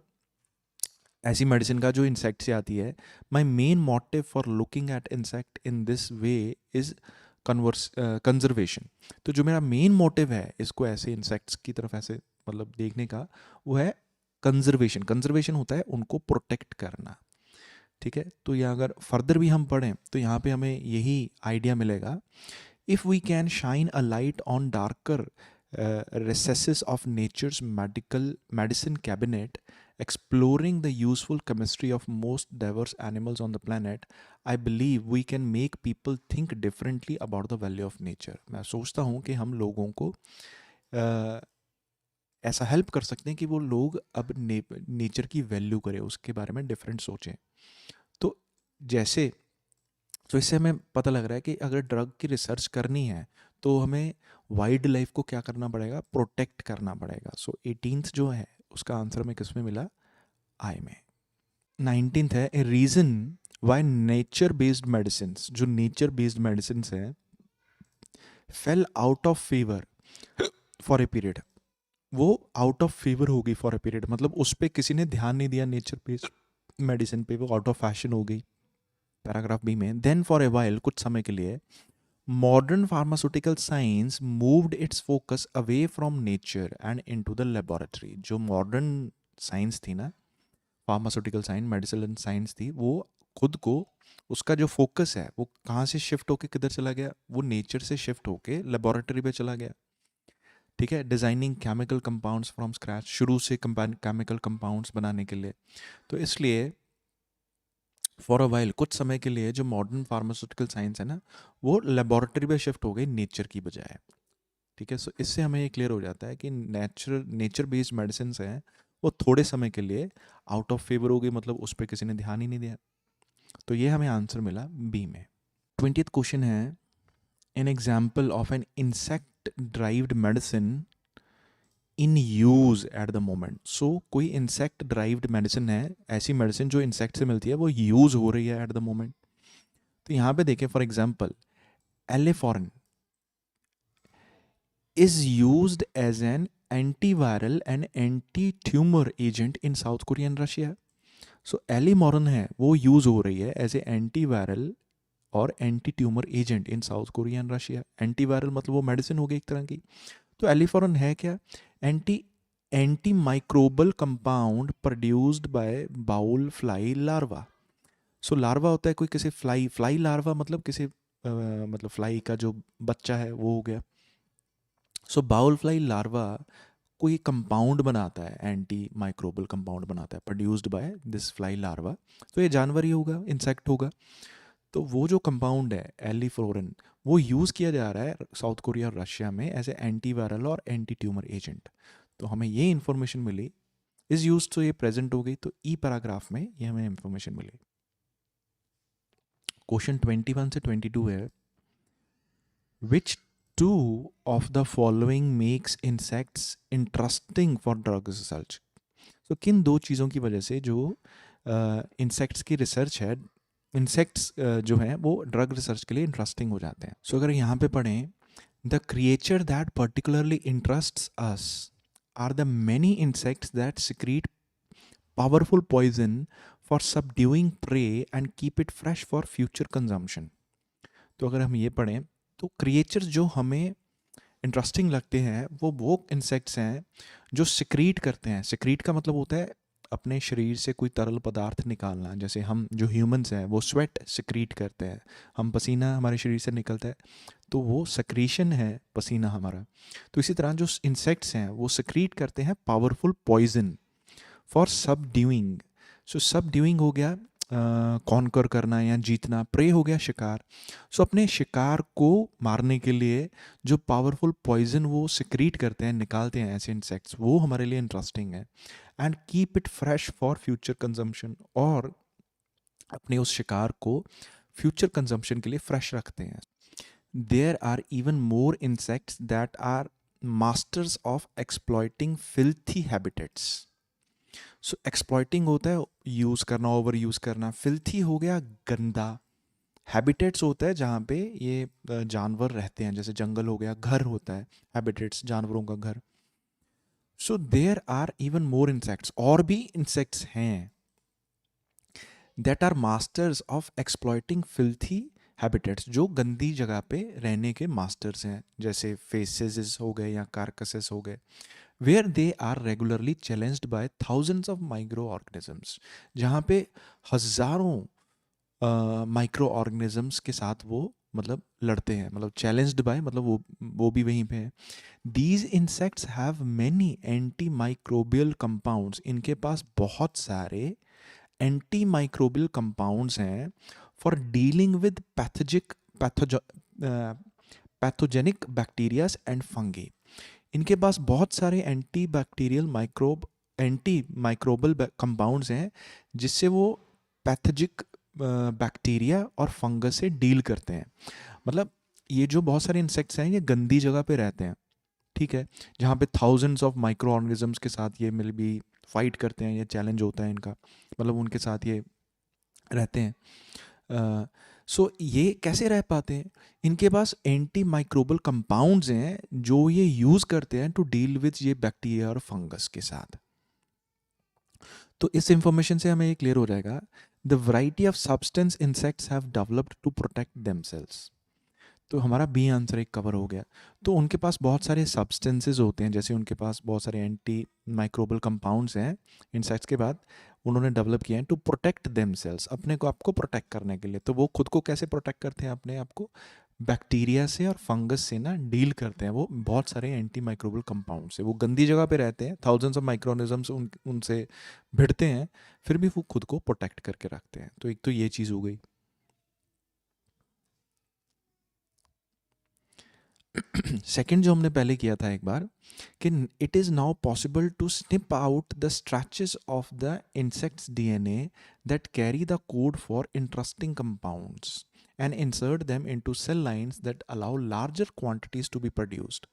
ऐसी मेडिसिन का जो इंसेक्ट से आती है, my main motive for looking at insect in this way is conservation. तो जो मेरा मेन मोटिव है इसको ऐसे इंसेक्ट्स की तरफ ऐसे मतलब देखने का, वो है कंजर्वेशन। कंजर्वेशन होता है उनको प्रोटेक्ट करना, ठीक है। तो यहाँ अगर फर्दर भी हम पढ़ें तो यहाँ पे हमें यही आइडिया मिलेगा। If we can shine a light on darker recesses of nature's medicine cabinet, exploring the useful chemistry of most diverse animals on the planet, I believe we can make people think differently about the value of nature. मैं सोचता हूँ कि हम लोगों को ऐसा help कर सकते हैं कि वो लोग अब नेचर की वैल्यू करें, उसके बारे में डिफरेंट सोचें। तो जैसे, तो इससे हमें पता लग रहा है कि अगर ड्रग की रिसर्च करनी है तो हमें वाइल्ड लाइफ को क्या करना पड़ेगा, प्रोटेक्ट करना पड़ेगा। सो 18th जो है उसका आंसर हमें किस में मिला, आई में। 19th है, a reason why nature based medicine, जो नेचर बेस्ड मेडिसिन हैं, fail out of favour for a period, वो आउट ऑफ फेवर हो गई फॉर ए पीरियड, मतलब उस पर किसी ने ध्यान नहीं दिया, नेचर बेस्ड मेडिसिन पे, वो आउट ऑफ फैशन हो गई, पैराग्राफ बी में। देन फॉर ए वाइल, कुछ समय के लिए, modern pharmaceutical science moved it's focus away from nature and into the laboratory. जो मॉडर्न साइंस थी ना, फार्मास्यूटिकल साइंस, मेडिसिन साइंस थी, वो खुद को, उसका जो फोकस है वो कहाँ से शिफ्ट होके किधर चला गया, वो नेचर से शिफ्ट होके लेबोरेटरी पे चला गया। ठीक है, designing chemical compounds from scratch, शुरू से केमिकल कंपाउंड्स बनाने के लिए। तो इसलिए फॉर अ वाइल, कुछ समय के लिए, जो मॉडर्न फार्मास्यूटिकल साइंस है ना, वो लेबोरेटरी पे शिफ्ट हो गई नेचर की बजाय। ठीक है, सो इससे हमें ये क्लियर हो जाता है कि नेचर बेस्ड मेडिसिन हैं, वो थोड़े समय के लिए आउट ऑफ फेवर हो गई, मतलब उस पर किसी ने ध्यान ही नहीं दिया। तो ये हमें आंसर मिला बी में। 20th क्वेश्चन है, an example of an insect derived medicine in use at the moment. So कोई इंसेक्ट ड्राइव्ड मेडिसिन है, ऐसी मेडिसिन जो इंसेक्ट से मिलती है, वो यूज हो रही है एट द मोमेंट। तो यहाँ पे देखें, for example, alloferon is used as an antiviral and anti-tumor agent in South Korea and Russia. So एलिमोरन है, वो यूज हो रही है एज ए एंटीवायरल और anti tumour agent in south Korea and Russia. Antiviral मतलब वो मेडिसिन हो गई एक तरह की। तो एलिफोरन है क्या, anti anti microbial compound produced by blow fly larva. So larva होता है कोई, किसी फ्लाई लार्वा मतलब किसी मतलब फ्लाई का जो बच्चा है वो हो गया। सो बाउल फ्लाई लार्वा कोई कंपाउंड बनाता है, एंटी माइक्रोबल कंपाउंड बनाता है, produced by this fly larva. तो ये जानवर ही होगा, इंसेक्ट होगा। तो वो जो कंपाउंड है एलिफ्लोरिन, वो यूज़ किया जा रहा है साउथ कोरिया और रशिया में एज ए एंटीवायरल और एंटी ट्यूमर एजेंट। तो हमें ये इन्फॉर्मेशन मिली, इज यूज, तो ये प्रेजेंट हो गई, तो ई पैराग्राफ में ये हमें इन्फॉर्मेशन मिली। क्वेश्चन 21 से 22 है, which two of the following makes insects interesting for drug research. तो किन दो चीज़ों की वजह से जो इंसेक्ट्स की रिसर्च है, इंसेक्ट्स जो हैं वो ड्रग रिसर्च के लिए इंटरेस्टिंग हो जाते हैं। सो अगर यहाँ पे पढ़ें, the creature that particularly interests us are the many insects that secrete powerful poison for subduing prey and keep it fresh for future consumption. तो अगर हम ये पढ़ें, तो क्रिएचर्स जो हमें इंटरेस्टिंग लगते हैं वो इंसेक्ट्स हैं जो सिक्रीट करते हैं। सिक्रीट का मतलब होता है अपने शरीर से कोई तरल पदार्थ निकालना। जैसे हम जो ह्यूमंस हैं वो स्वेट सिक्रीट करते हैं, हम पसीना हमारे शरीर से निकलता है, तो वो सक्रीशन है पसीना हमारा। तो इसी तरह जो इंसेक्ट्स हैं वो सिक्रीट करते हैं powerful poison for subduing. So subduing हो गया कॉन्कर करना या जीतना, प्रे हो गया शिकार। सो अपने शिकार को मारने के लिए जो पावरफुल पॉइजन वो सिक्रीट करते हैं, निकालते हैं ऐसे इंसेक्ट्स, वो हमारे लिए इंटरेस्टिंग है। And keep it fresh for future consumption, और अपने उस शिकार को फ्यूचर कंजम्पशन के लिए फ्रेश रखते हैं। There are even more insects that are masters of exploiting filthy habitats. So exploiting होता है यूज़ करना, ओवर यूज़ करना। फिल्थी हो गया गंदा। हैबिटेट्स होता है जहाँ पे ये जानवर रहते हैं, जैसे जंगल हो गया, घर होता है, हैबिटेट्स जानवरों का घर। So there are even more insects, और भी इंसेक्ट्स हैं, that are masters of exploiting filthy habitats, जो गंदी जगह पे रहने के मास्टर्स हैं, जैसे फेसेस हो गए या कार्कसेस हो गए। Where they are regularly challenged by thousands of micro organisms, जहाँ पे हज़ारों माइक्रो ऑर्गेनिजम्स के साथ वो मतलब लड़ते हैं, मतलब चैलेंज्ड बाय मतलब वो भी वहीं पे है। These insects have many anti microbial compounds, इनके पास बहुत सारे एंटी माइक्रोबियल कंपाउंड्स हैं for dealing with pathogenic bacterias and fungi. इनके पास बहुत सारे एंटी माइक्रोबल कंपाउंड्स हैं जिससे वो पैथोजिक बैक्टीरिया और फंगस से डील करते हैं। मतलब ये जो बहुत सारे इंसेक्ट्स हैं ये गंदी जगह पे रहते हैं, ठीक है, जहाँ पे थाउजेंड्स ऑफ माइक्रो ऑर्गेनिजम्स के साथ ये मिल भी फाइट करते हैं, ये चैलेंज होता है इनका, मतलब उनके साथ ये रहते हैं। सो ये कैसे रह पाते हैं? इनके पास एंटी माइक्रोबल कंपाउंड्स हैं जो ये यूज़ करते हैं टू डील विथ ये बैक्टीरिया और फंगस के साथ। तो इस इंफॉर्मेशन से हमें ये क्लियर हो जाएगा, the variety of substance insects have developed to protect themselves. तो हमारा बी आंसर एक कवर हो गया। तो उनके पास बहुत सारे सब्सटेंसेस होते हैं, जैसे उनके पास बहुत सारे एंटी माइक्रोबल कंपाउंड्स हैं इंसेक्ट्स के बाद, उन्होंने डेवलप किए हैं टू प्रोटेक्ट देमसेल्व्स, अपने को आपको प्रोटेक्ट करने के लिए। तो वो खुद को कैसे प्रोटेक्ट करते हैं अपने आप को? बैक्टीरिया से और फंगस से ना डील करते हैं वो बहुत सारे एंटी माइक्रोबल कंपाउंड से। वो गंदी जगह पे रहते हैं, थाउजेंड्स ऑफ माइक्रोनिज्म्स उनसे भिड़ते हैं, फिर भी वो खुद को प्रोटेक्ट करके रखते हैं। तो एक तो ये चीज़ हो गई। सेकंड जो हमने पहले किया था एक बार, कि it is now possible to snip out the stretches of the insects DNA that carry the code for interesting compounds and insert them into cell lines that allow larger quantities to be produced.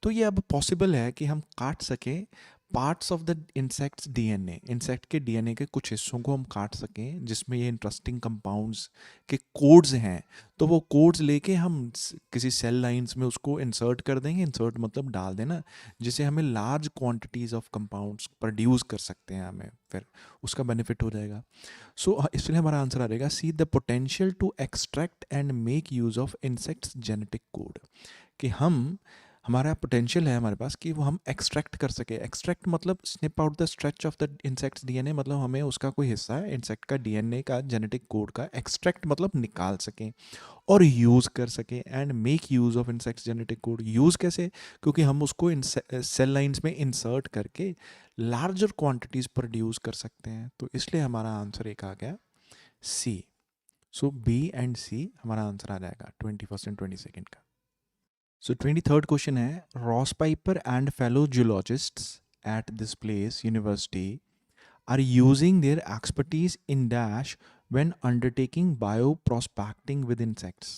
तो ये अब possible है कि हम काट सकें parts of the insects DNA, insect के DNA के कुछ हिस्सों को हम काट सकें जिसमें ये इंटरेस्टिंग कंपाउंड्स के कोड्स हैं। तो वो कोड्स लेके हम किसी सेल लाइंस में उसको इंसर्ट कर देंगे, इंसर्ट मतलब डाल देना, जिससे हमें large quantities of compounds produce कर सकते हैं, हमें फिर उसका बेनिफिट हो जाएगा। सो इसलिए हमारा आंसर आ जाएगा C, the potential to extract and make use of insects genetic code. कि हम, हमारा पोटेंशियल है हमारे पास कि वो हम एक्सट्रैक्ट कर सके। एक्सट्रैक्ट मतलब snip out the stretch of the insects DNA, मतलब हमें उसका कोई हिस्सा है इंसेक्ट का डीएनए का जेनेटिक कोड का एक्सट्रैक्ट मतलब निकाल सकें और यूज़ कर सकें। And make use of insects genetic code, use कैसे? क्योंकि हम उसको सेल लाइंस में इंसर्ट करके लार्जर क्वांटिटीज़ प्रोड्यूस कर सकते हैं। तो इसलिए हमारा आंसर एक आ गया सी। सो बी एंड सी हमारा आंसर आ जाएगा 21st एंड 22nd का। So 23rd question है, Ross Piper and fellow geologists at this place university are using their expertise in dash when undertaking bioprospecting with insects।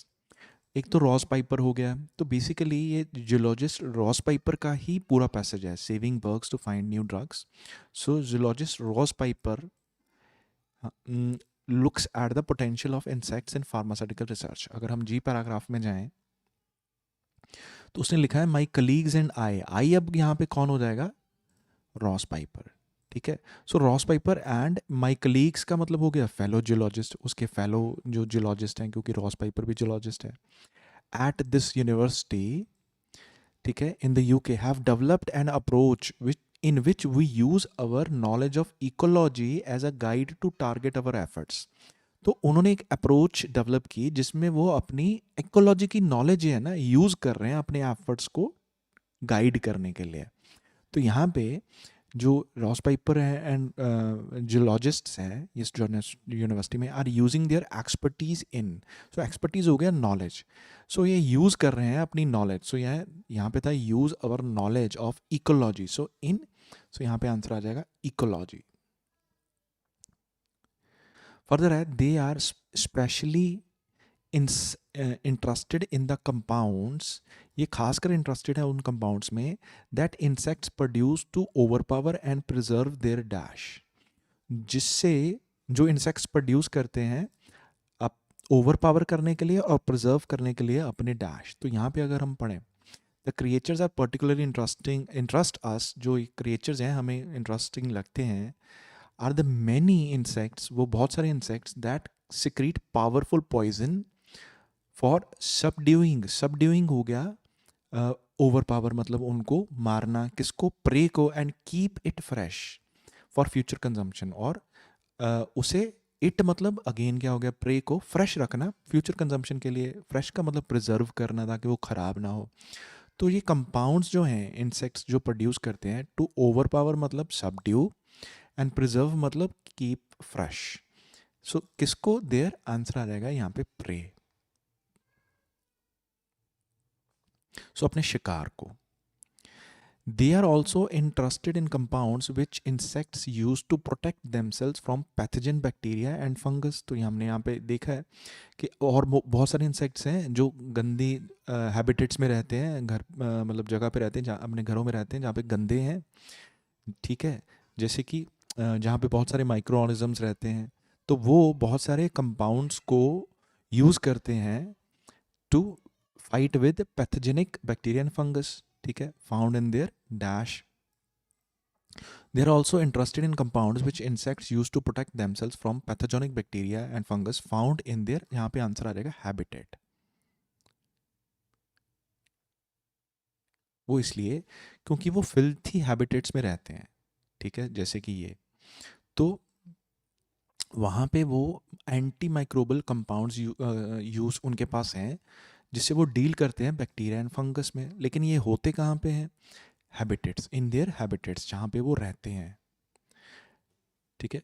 एक तो रॉस पाइपर हो गया, तो बेसिकली ये जियोलॉजिस्ट रॉस पाइपर का ही पूरा पैसेज है, saving bugs to find new drugs. So geologist Ross Piper looks at the potential of insects in pharmaceutical research. अगर हम जी पैराग्राफ में जाएं तो उसने लिखा है माई कलीग्स एंड आई अब यहाँ पे कौन हो जाएगा? Ross Piper. ठीक है, so Ross Piper and my colleagues का मतलब हो गया फेलो जियोलॉजिस्ट, उसके फेलो जो जियोलॉजिस्ट हैं, क्योंकि रॉस पाइपर भी जियोलॉजिस्ट है, एट दिस यूनिवर्सिटी, ठीक है, in the UK have developed an approach which in which we use our knowledge of ecology as a guide to target our efforts। तो उन्होंने एक अप्रोच डेवलप की जिसमें वो अपनी इकोलॉजी की नॉलेज है ना यूज़ कर रहे हैं अपने एफर्ट्स को गाइड करने के लिए। तो यहाँ पे जो रॉस पाइपर है एंड जियोलॉजिस्ट्स हैं इस यूनिवर्सिटी में are using their expertise in, so expertise हो गया नॉलेज, सो ये यूज़ कर रहे हैं अपनी नॉलेज। सो यहाँ पे था use our knowledge of ecology, so in, so यहाँ पे आंसर आ जाएगा इकोलॉजी। फर्दर है, they are specially interested in the compounds, ये खासकर इंटरेस्टेड है उन कंपाउंड्स में that insects produce to over power and preserve their dash, जिससे जो इंसेक्ट्स प्रोड्यूस करते हैं अब ओवर पावर करने के लिए और प्रिजर्व करने के लिए अपने डैश। तो यहाँ पे अगर हम पढ़ें, the creatures are particularly interest us, जो क्रिएचर्स हैं हमें इंटरेस्टिंग लगते हैं, आर द मैनी इंसेक्ट्स, वो बहुत सारे insects that secrete powerful poison for subduing हो गया ओवर पावर मतलब उनको मारना, किसको? प्रे को, and keep it fresh for future consumption, और उसे इट मतलब अगेन क्या हो गया? प्रे को फ्रेश रखना फ्यूचर कंजम्पशन के लिए। फ्रेश का मतलब प्रिजर्व करना ताकि वो ख़राब ना हो। तो ये कंपाउंड्स जो हैं इंसेक्ट्स जो प्रोड्यूस करते हैं, टू ओवर पावर मतलब सबड्यू एंड प्रिजर्व मतलब कीप फ्रेश। सो किसको? देयर आंसर आ जाएगा यहाँ पे प्रे, सो अपने शिकार को। They are also interested in compounds which insects use to protect themselves from pathogen bacteria and fungus. तो हमने यहाँ पे देखा है कि और बहुत सारे इंसेक्ट्स हैं जो गंदी हैबिटेट्स में रहते हैं, घर मतलब जगह पे रहते हैं, जहाँ अपने घरों में रहते हैं जहाँ पे गंदे हैं, ठीक है, जैसे कि जहाँ पे बहुत सारे माइक्रो ऑर्गेनिजम्स रहते हैं। तो वो बहुत सारे कंपाउंड्स को यूज़ करते हैं to fight with pathogenic bacteria and fungus, ठीक है, found in their dash. They are also interested in compounds which insects use to protect themselves from pathogenic bacteria and fungus found in their, यहाँ पे answer आ जाएगा habitat. वो इसलिए क्योंकि वो फिल्थी हैबिटेट्स में रहते हैं, ठीक है, जैसे कि ये, तो वहाँ पे वो एंटी माइक्रोबल कंपाउंड्स यूज़ उनके पास हैं जिससे वो डील करते हैं बैक्टीरिया एंड फंगस में. लेकिन ये होते कहाँ पे हैं? हैबिटेट्स, इन देयर हैबिटेट्स, जहाँ पे वो रहते हैं, ठीक है.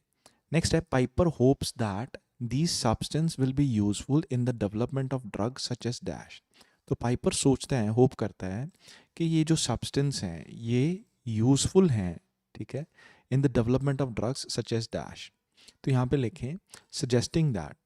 नेक्स्ट है, Piper hopes that these substance will be useful in the development of drugs such as dash. तो पाइपर सोचता है, होप करता है कि ये जो सब्सटेंस हैं ये यूजफुल हैं, ठीक है, in the development of drugs such as dash. तो यहाँ पे लिखें suggesting that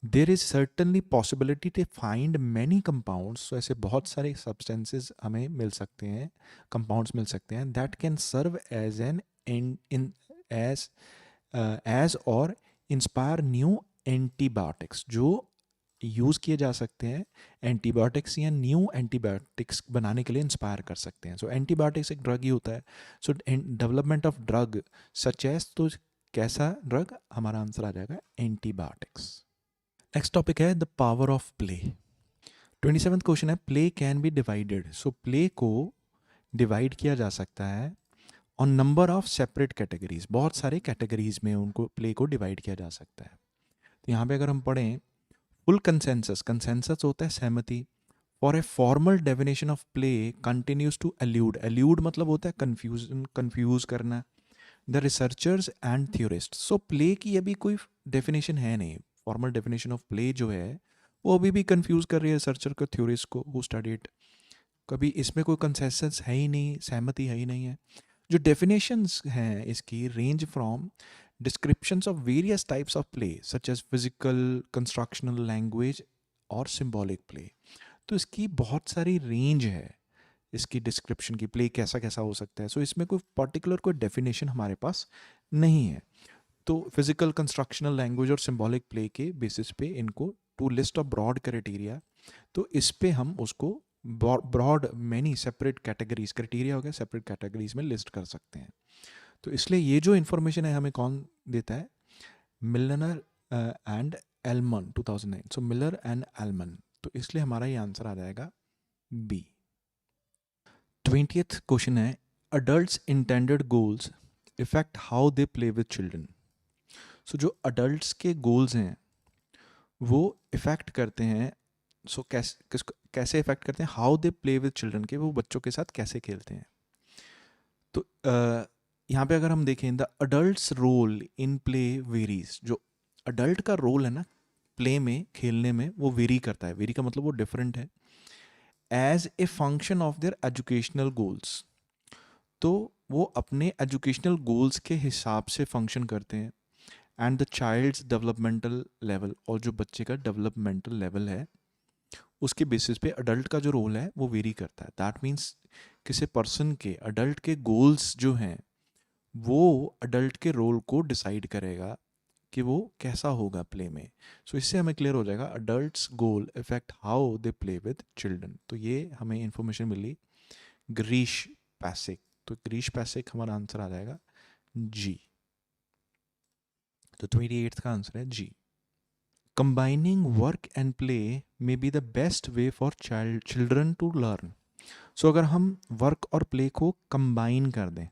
there is certainly possibility to find many compounds. तो ऐसे बहुत सारे सब्सटेंसेस हमें मिल सकते हैं, कंपाउंड्स मिल सकते हैं that can serve as an in as और इंस्पायर न्यू एंटीबायोटिक्स, जो यूज़ किए जा सकते हैं एंटीबायोटिक्स या न्यू एंटीबायोटिक्स बनाने के लिए इंस्पायर कर सकते हैं. सो एंटीबायोटिक्स एक ड्रग ही होता है. So development of drug such as, तो कैसा ड्रग? हमारा आंसर आ जाएगा एंटीबायोटिक्स. नेक्स्ट टॉपिक है the power of play. 27th question है, play can be divided. So play को डिवाइड किया जा सकता है on number of separate categories. बहुत सारे कैटेगरीज में उनको प्ले को डिवाइड किया जा सकता है. तो यहाँ पे अगर हम पढ़ें, फुल कंसेंसस, कंसेंसस होता है सहमति. For a formal definition of play continues to elude, elude मतलब होता है कंफ्यूजन, कंफ्यूज करना, the researchers and theorist. So play की अभी कोई डेफिनेशन है नहीं. फॉर्मल डेफिनेशन ऑफ प्ले जो है वो अभी भी कंफ्यूज कर रही है रिसर्चर को, थ्योरिस्ट को, हु स्टडीड. कभी इसमें कोई कंसेंसस है ही नहीं, सहमति है ही नहीं है. जो डेफिनेशंस हैं इसकी range from descriptions of various types of play such as physical, constructional, language और सिंबॉलिक प्ले. तो इसकी बहुत सारी रेंज है इसकी डिस्क्रिप्शन की, प्ले कैसा कैसा हो सकता है. सो इसमें कोई पर्टिकुलर कोई डेफिनेशन हमारे पास नहीं है. तो फिजिकल, कंस्ट्रक्शनल, लैंग्वेज और सिंबॉलिक प्ले के बेसिस पे इनको to list of broad criteria, तो इस पे हम उसको broad many separate categories, criteria हो गया, सेपरेट कैटेगरीज में लिस्ट कर सकते हैं. तो इसलिए ये जो इन्फॉर्मेशन है हमें कौन देता है? Milner and Elman, 2009. So Miller and Elman. तो इसलिए हमारा ये आंसर आ जाएगा बी. 20th क्वेश्चन है, adults intended goals effect how they play with children. So जो अडल्ट्स के गोल्स हैं वो इफेक्ट करते हैं, सो कैसे इफेक्ट करते हैं? How they play with children, के वो बच्चों के साथ कैसे खेलते हैं. तो यहाँ पे अगर हम देखें, the adults role in play varies. जो अडल्ट का रोल है ना प्ले में, खेलने में, वो वेरी करता है. वेरी का मतलब वो डिफरेंट है. As a function of their educational goals, तो वो अपने एजुकेशनल गोल्स के हिसाब से फंक्शन करते हैं. And the child's developmental level, और जो बच्चे का डेवलपमेंटल लेवल है उसके बेसिस पे अडल्ट का जो रोल है वो वेरी करता है. दैट मीन्स किसी पर्सन के, अडल्ट के गोल्स जो हैं वो अडल्ट के रोल को डिसाइड करेगा कि वो कैसा होगा प्ले में. सो इससे हमें क्लियर हो जाएगा adults goal effect how they play with children. तो ये हमें इंफॉर्मेशन मिली ग्रीश पैसिक. तो ग्रीश पैसिक हमारा आंसर आ जाएगा जी. तो 28th का आंसर है G. Combining work and play may be the best way for children to learn. So अगर हम वर्क और प्ले को कंबाइन कर दें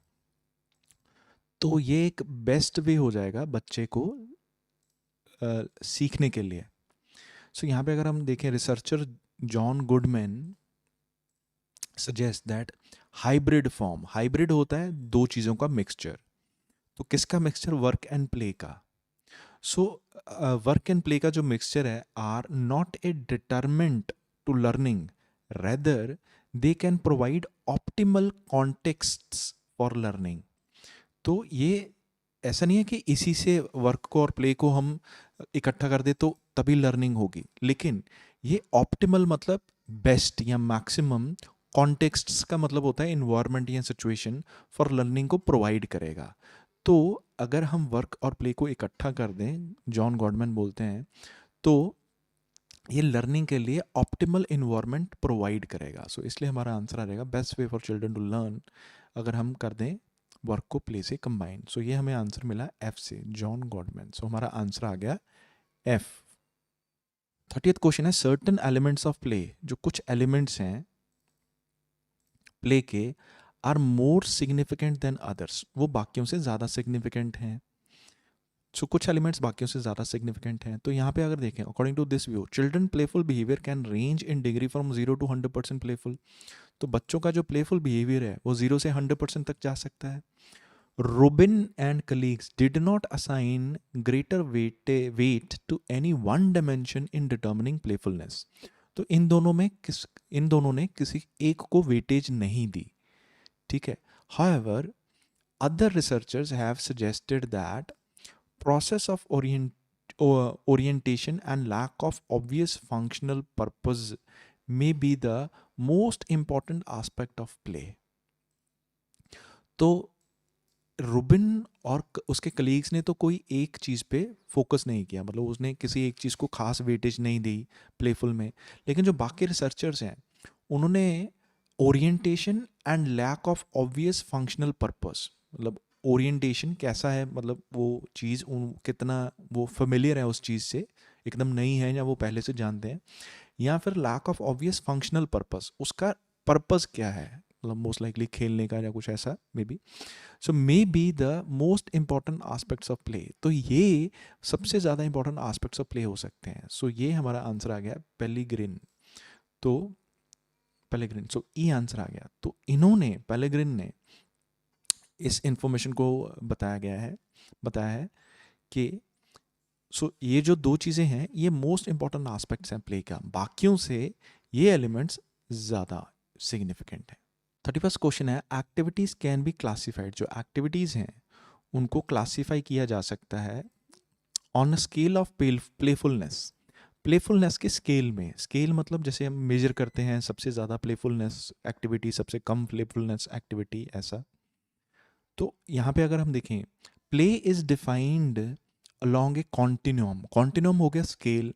तो ये एक बेस्ट वे हो जाएगा बच्चे को सीखने के लिए. सो यहाँ पे अगर हम देखें, researcher John Goodman suggest that hybrid form, hybrid होता है दो चीज़ों का मिक्सचर. तो किसका मिक्सचर? वर्क एंड प्ले का. सो वर्क एंड प्ले का जो मिक्सचर है are not a detriment to learning, rather they can provide optimal contexts for learning. तो ये ऐसा नहीं है कि इसी से वर्क को और प्ले को हम इकट्ठा कर दे तो तभी लर्निंग होगी, लेकिन ये ऑप्टिमल मतलब बेस्ट या मैक्सिमम, कॉन्टेक्स्ट्स का मतलब होता है इन्वायरमेंट या सिचुएशन फॉर लर्निंग को प्रोवाइड करेगा. तो अगर हम वर्क और प्ले को इकट्ठा कर दें, जॉन गॉडमैन बोलते हैं, तो ये लर्निंग के लिए ऑप्टिमल इन्वायरमेंट प्रोवाइड करेगा। सो इसलिए हमारा आंसर आ जाएगा best way for children to learn, अगर हम कर दें वर्क को प्ले से कंबाइन। सो ये हमें आंसर मिला एफ से, जॉन गॉडमैन। सो हमारा आंसर आ गया एफ। 30th क्वेश्चन है सर्टन एलिमेंट्स ऑफ प्ले, जो कुछ एलिमेंट्स हैं प्ले के, are more significant than others, वो बाकियों से ज़्यादा सिग्निफिकेंट हैं। सो कुछ एलिमेंट्स बाकियों से ज़्यादा सिग्निफिकेंट हैं। तो यहाँ पे अगर देखें, according to this view, children playful behaviour can range in degree from 0 to 100% playful. तो बच्चों का जो प्लेफुल बिहेवियर है वो 0 से 100% तक जा सकता है। Rubin and colleagues did not assign greater weight to any one dimension in determining playfulness. तो इन दोनों ने किसी एक को वेटेज नहीं दी, ठीक है। However, other researchers have suggested that process of orientation and lack of obvious functional purpose may be the most important aspect of play. तो रुबिन और उसके कलीग्स ने तो कोई एक चीज़ पे फोकस नहीं किया, मतलब उसने किसी एक चीज़ को खास वेटेज नहीं दी प्लेफुल में। लेकिन जो बाकी रिसर्चर्स हैं उन्होंने orientation and lack of obvious functional purpose, मतलब ओरिएंटेशन कैसा है, मतलब वो चीज़ कितना वो फेमिलियर है उस चीज़ से, एकदम नई है या वो पहले से जानते हैं, या फिर lack of obvious functional purpose, उसका पर्पस क्या है, मतलब मोस्ट लाइकली खेलने का या कुछ ऐसा may be. So may be the most important aspects of play, तो ये सबसे ज़्यादा इंपॉर्टेंट आस्पेक्ट्स ऑफ प्ले हो सकते हैं। सो ये हमारा आंसर आ गया पेलिग्रिन। तो पेलिग्रिन, सो ई आंसर आ गया। तो इन्होंने, पेलिग्रिन ने इस इंफॉर्मेशन को बताया है कि ये जो दो चीज़ें हैं ये मोस्ट इंपॉर्टेंट आस्पेक्ट्स हैं प्ले का, बाकियों से ये एलिमेंट्स ज़्यादा सिग्निफिकेंट हैं। 31st क्वेश्चन है एक्टिविटीज़ कैन बी क्लासिफाइड, जो एक्टिविटीज़ हैं उनको क्लासीफाई किया जा सकता है on a scale of playfulness, playfulness के स्केल में। स्केल मतलब जैसे हम मेजर करते हैं सबसे ज़्यादा प्लेफुलनेस एक्टिविटी, सबसे कम प्लेफुलनेस एक्टिविटी, ऐसा। तो यहाँ पे अगर हम देखें, play is defined along a continuum, continuum हो गया scale,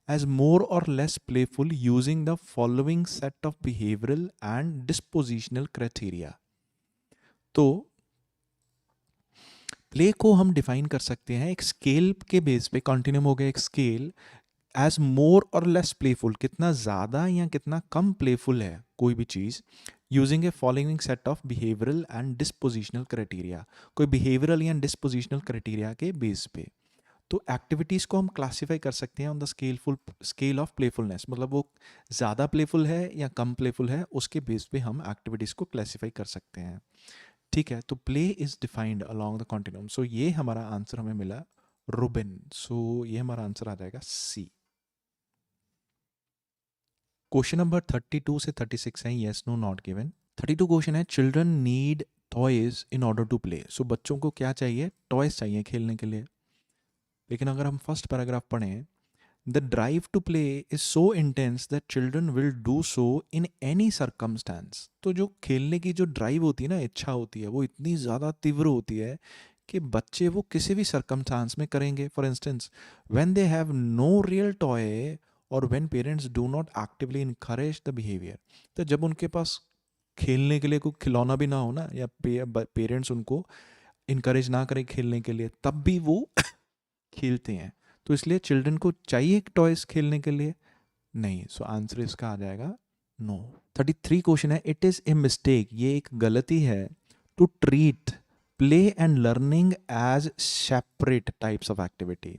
as more or less playful using the following set of behavioral and dispositional criteria। तो प्ले को हम डिफाइन कर सकते हैं एक स्केल के बेस पे, कंटिन्यूम हो गया एक स्केल, एज मोर और लेस प्लेफुल, कितना ज़्यादा या कितना कम प्लेफुल है कोई भी चीज़, using a following set of behavioural and dispositional criteria, कोई बिहेवियरल या डिस्पोजिशनल क्राइटेरिया के बेस पे। तो एक्टिविटीज़ को हम क्लासीफाई कर सकते हैं on the scale of playfulness, मतलब वो ज़्यादा प्लेफुल है या कम प्लेफुल है, उसके बेस पे हम एक्टिविटीज़ को क्लासीफाई कर सकते हैं, ठीक है। तो play is defined along the continuum. So ये हमारा आंसर हमें मिला रुबिन। सो ये हमारा आंसर आ जाएगा सी। क्वेश्चन नंबर 32 से 36 है yes no not given. 32 question है children need toys in order to play. So बच्चों को क्या चाहिए, टॉयज चाहिए खेलने के लिए। लेकिन अगर हम फर्स्ट पैराग्राफ पढ़ें, the drive to play is so intense that children will do so in any circumstance. तो जो खेलने की जो ड्राइव होती है ना, इच्छा होती है, वो इतनी ज़्यादा तीव्र होती है कि बच्चे वो किसी भी सर्कमस्टांस में करेंगे। For instance when they have no real toy और when parents do not actively encourage the behaviour. तो जब उनके पास खेलने के लिए कोई खिलौना भी ना हो ना, या पेरेंट्स उनको इनकरेज ना करें खेलने के लिए, तब भी वो खेलते हैं। तो इसलिए चिल्ड्रन को चाहिए टॉयज खेलने के लिए नहीं। सो आंसर इसका आ जाएगा नो। 33 क्वेश्चन है इट इज़ ए मिस्टेक, ये एक गलती है, to treat play and learning as separate types of activity.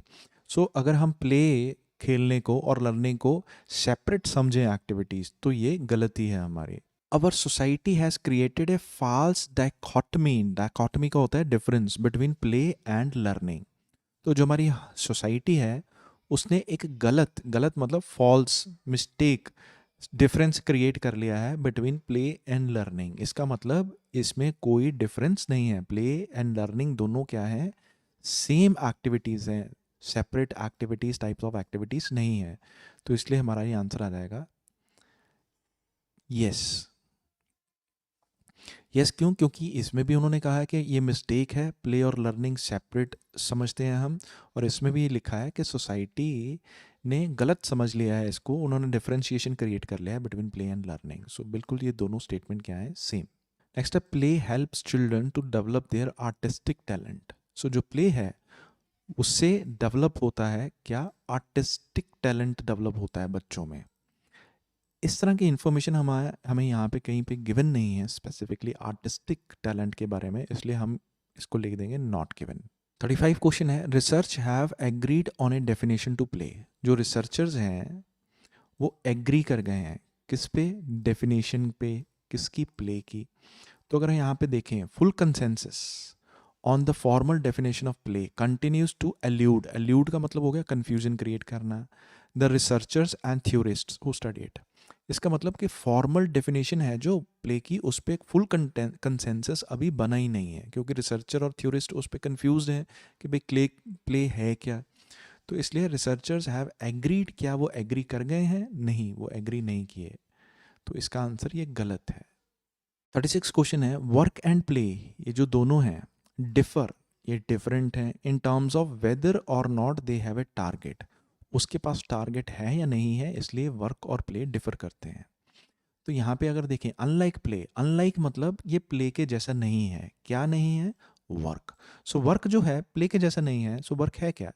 So अगर हम प्ले, खेलने को और लर्निंग को सेपरेट समझें एक्टिविटीज़, तो ये गलती है हमारी। Our society has created a false dichotomy, dichotomy का होता है difference between play and learning. तो जो हमारी सोसाइटी है उसने एक गलत मतलब फॉल्स, मिस्टेक डिफरेंस क्रिएट कर लिया है बिटवीन प्ले एंड लर्निंग। इसका मतलब इसमें कोई डिफरेंस नहीं है, प्ले एंड लर्निंग दोनों क्या है, सेम एक्टिविटीज़ हैं, separate activities, types of activities नहीं है। तो इसलिए हमारा ये आंसर आ जाएगा यस। यस क्यों? क्योंकि इसमें भी उन्होंने कहा है कि ये मिस्टेक है, प्ले और लर्निंग सेपरेट समझते हैं हम, और इसमें भी लिखा है कि सोसाइटी ने गलत समझ लिया है इसको, उन्होंने डिफरेंशिएशन क्रिएट कर लिया है between play and learning. So बिल्कुल ये दोनों स्टेटमेंट क्या है? सेम। नेक्स्ट है play helps children to develop their artistic talent. So जो प्ले है उससे डेवलप होता है क्या? आर्टिस्टिक टैलेंट डेवलप होता है बच्चों में। इस तरह की इन्फॉर्मेशन हमें यहाँ पे कहीं पे गिवन नहीं है स्पेसिफिकली आर्टिस्टिक टैलेंट के बारे में, इसलिए हम इसको लिख देंगे नॉट गिवन। 35 क्वेश्चन है, research have agreed on a definition to play. जो रिसर्चर्स हैं वो एग्री कर गए हैं किस पे? डेफिनेशन पे। किसकी? प्ले की। तो अगर यहाँ पे देखें, full consensus on the formal definition of play continues to elude. Elude का मतलब हो गया कंफ्यूजन क्रिएट करना। The researchers and theorists who studied. इसका मतलब कि फॉर्मल डेफिनेशन है जो प्ले की, उस पर एक फुल कंसेंसस अभी बना ही नहीं है, क्योंकि रिसर्चर और थ्योरिस्ट उस पर कंफ्यूज हैं कि भाई प्ले है क्या। तो इसलिए रिसर्चर्स हैव एग्रीड, क्या वो एग्री कर गए हैं? नहीं, वो एग्री नहीं किए। तो इसका आंसर ये गलत है। 36 क्वेश्चन है, वर्क एंड प्ले ये जो दोनों हैं डिफर, ये डिफरेंट हैं इन टर्म्स ऑफ वेदर और not they have a target. उसके पास टारगेट है या नहीं है, इसलिए वर्क और प्ले डिफर करते हैं। तो यहाँ पे अगर देखें, अनलाइक प्ले, अनलाइक मतलब ये प्ले के जैसा नहीं है। क्या नहीं है? वर्क। सो वर्क जो है प्ले के जैसा नहीं है, सो वर्क है क्या?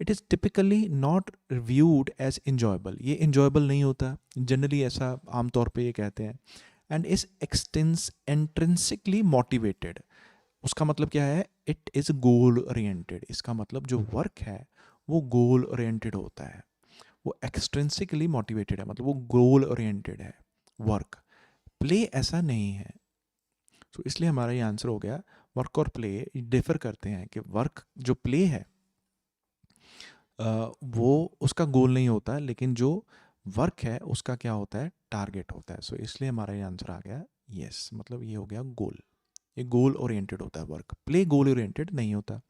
It is typically not reviewed as enjoyable. ये इंजॉयबल नहीं होता जनरली, ऐसा आमतौर पे ये कहते हैं। And is intrinsically motivated. उसका मतलब क्या है? It is goal oriented. इसका मतलब जो वर्क है वो गोल ओरिएंटेड होता है, वो एक्सट्रिंसिकली मोटिवेटेड है, मतलब वो गोल ओरिएंटेड है वर्क। प्ले ऐसा नहीं है। तो इसलिए हमारा ये आंसर हो गया, वर्क और प्ले डिफर करते हैं कि वर्क जो प्ले है वो उसका गोल नहीं होता, लेकिन जो वर्क है उसका क्या होता है? टारगेट होता है। सो इसलिए हमारा ये आंसर आ गया यस, मतलब ये हो गया गोल। ये गोल ओरिएंटेड होता है वर्क, प्ले गोल ओरिएंटेड नहीं होता।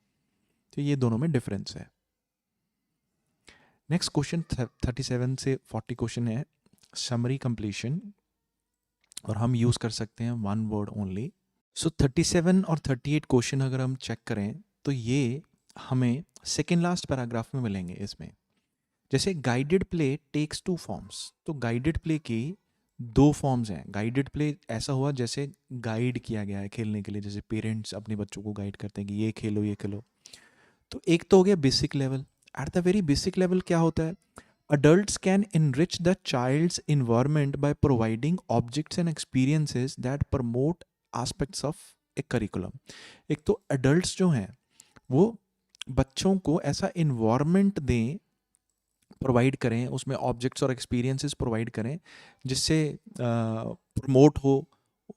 तो ये दोनों में डिफरेंस है। नेक्स्ट क्वेश्चन 37 से 40 क्वेश्चन है समरी कंप्लीशन, और हम यूज़ कर सकते हैं वन वर्ड ओनली। सो 37 और 38 क्वेश्चन अगर हम चेक करें तो ये हमें सेकेंड लास्ट पैराग्राफ में मिलेंगे। इसमें जैसे guided play takes two forms, तो गाइडेड प्ले की दो फॉर्म्स हैं। गाइडेड प्ले ऐसा हुआ जैसे गाइड किया गया है खेलने के लिए, जैसे पेरेंट्स अपने बच्चों को गाइड करते हैं कि ये खेलो ये खेलो। तो एक तो हो गया basic level. At the very basic level क्या होता है? Adults can enrich the child's environment by providing objects and experiences that promote aspects of a curriculum. एक तो adults जो हैं वो बच्चों को ऐसा environment दें, प्रोवाइड करें, उसमें ऑब्जेक्ट्स और एक्सपीरियंसेस प्रोवाइड करें जिससे प्रमोट हो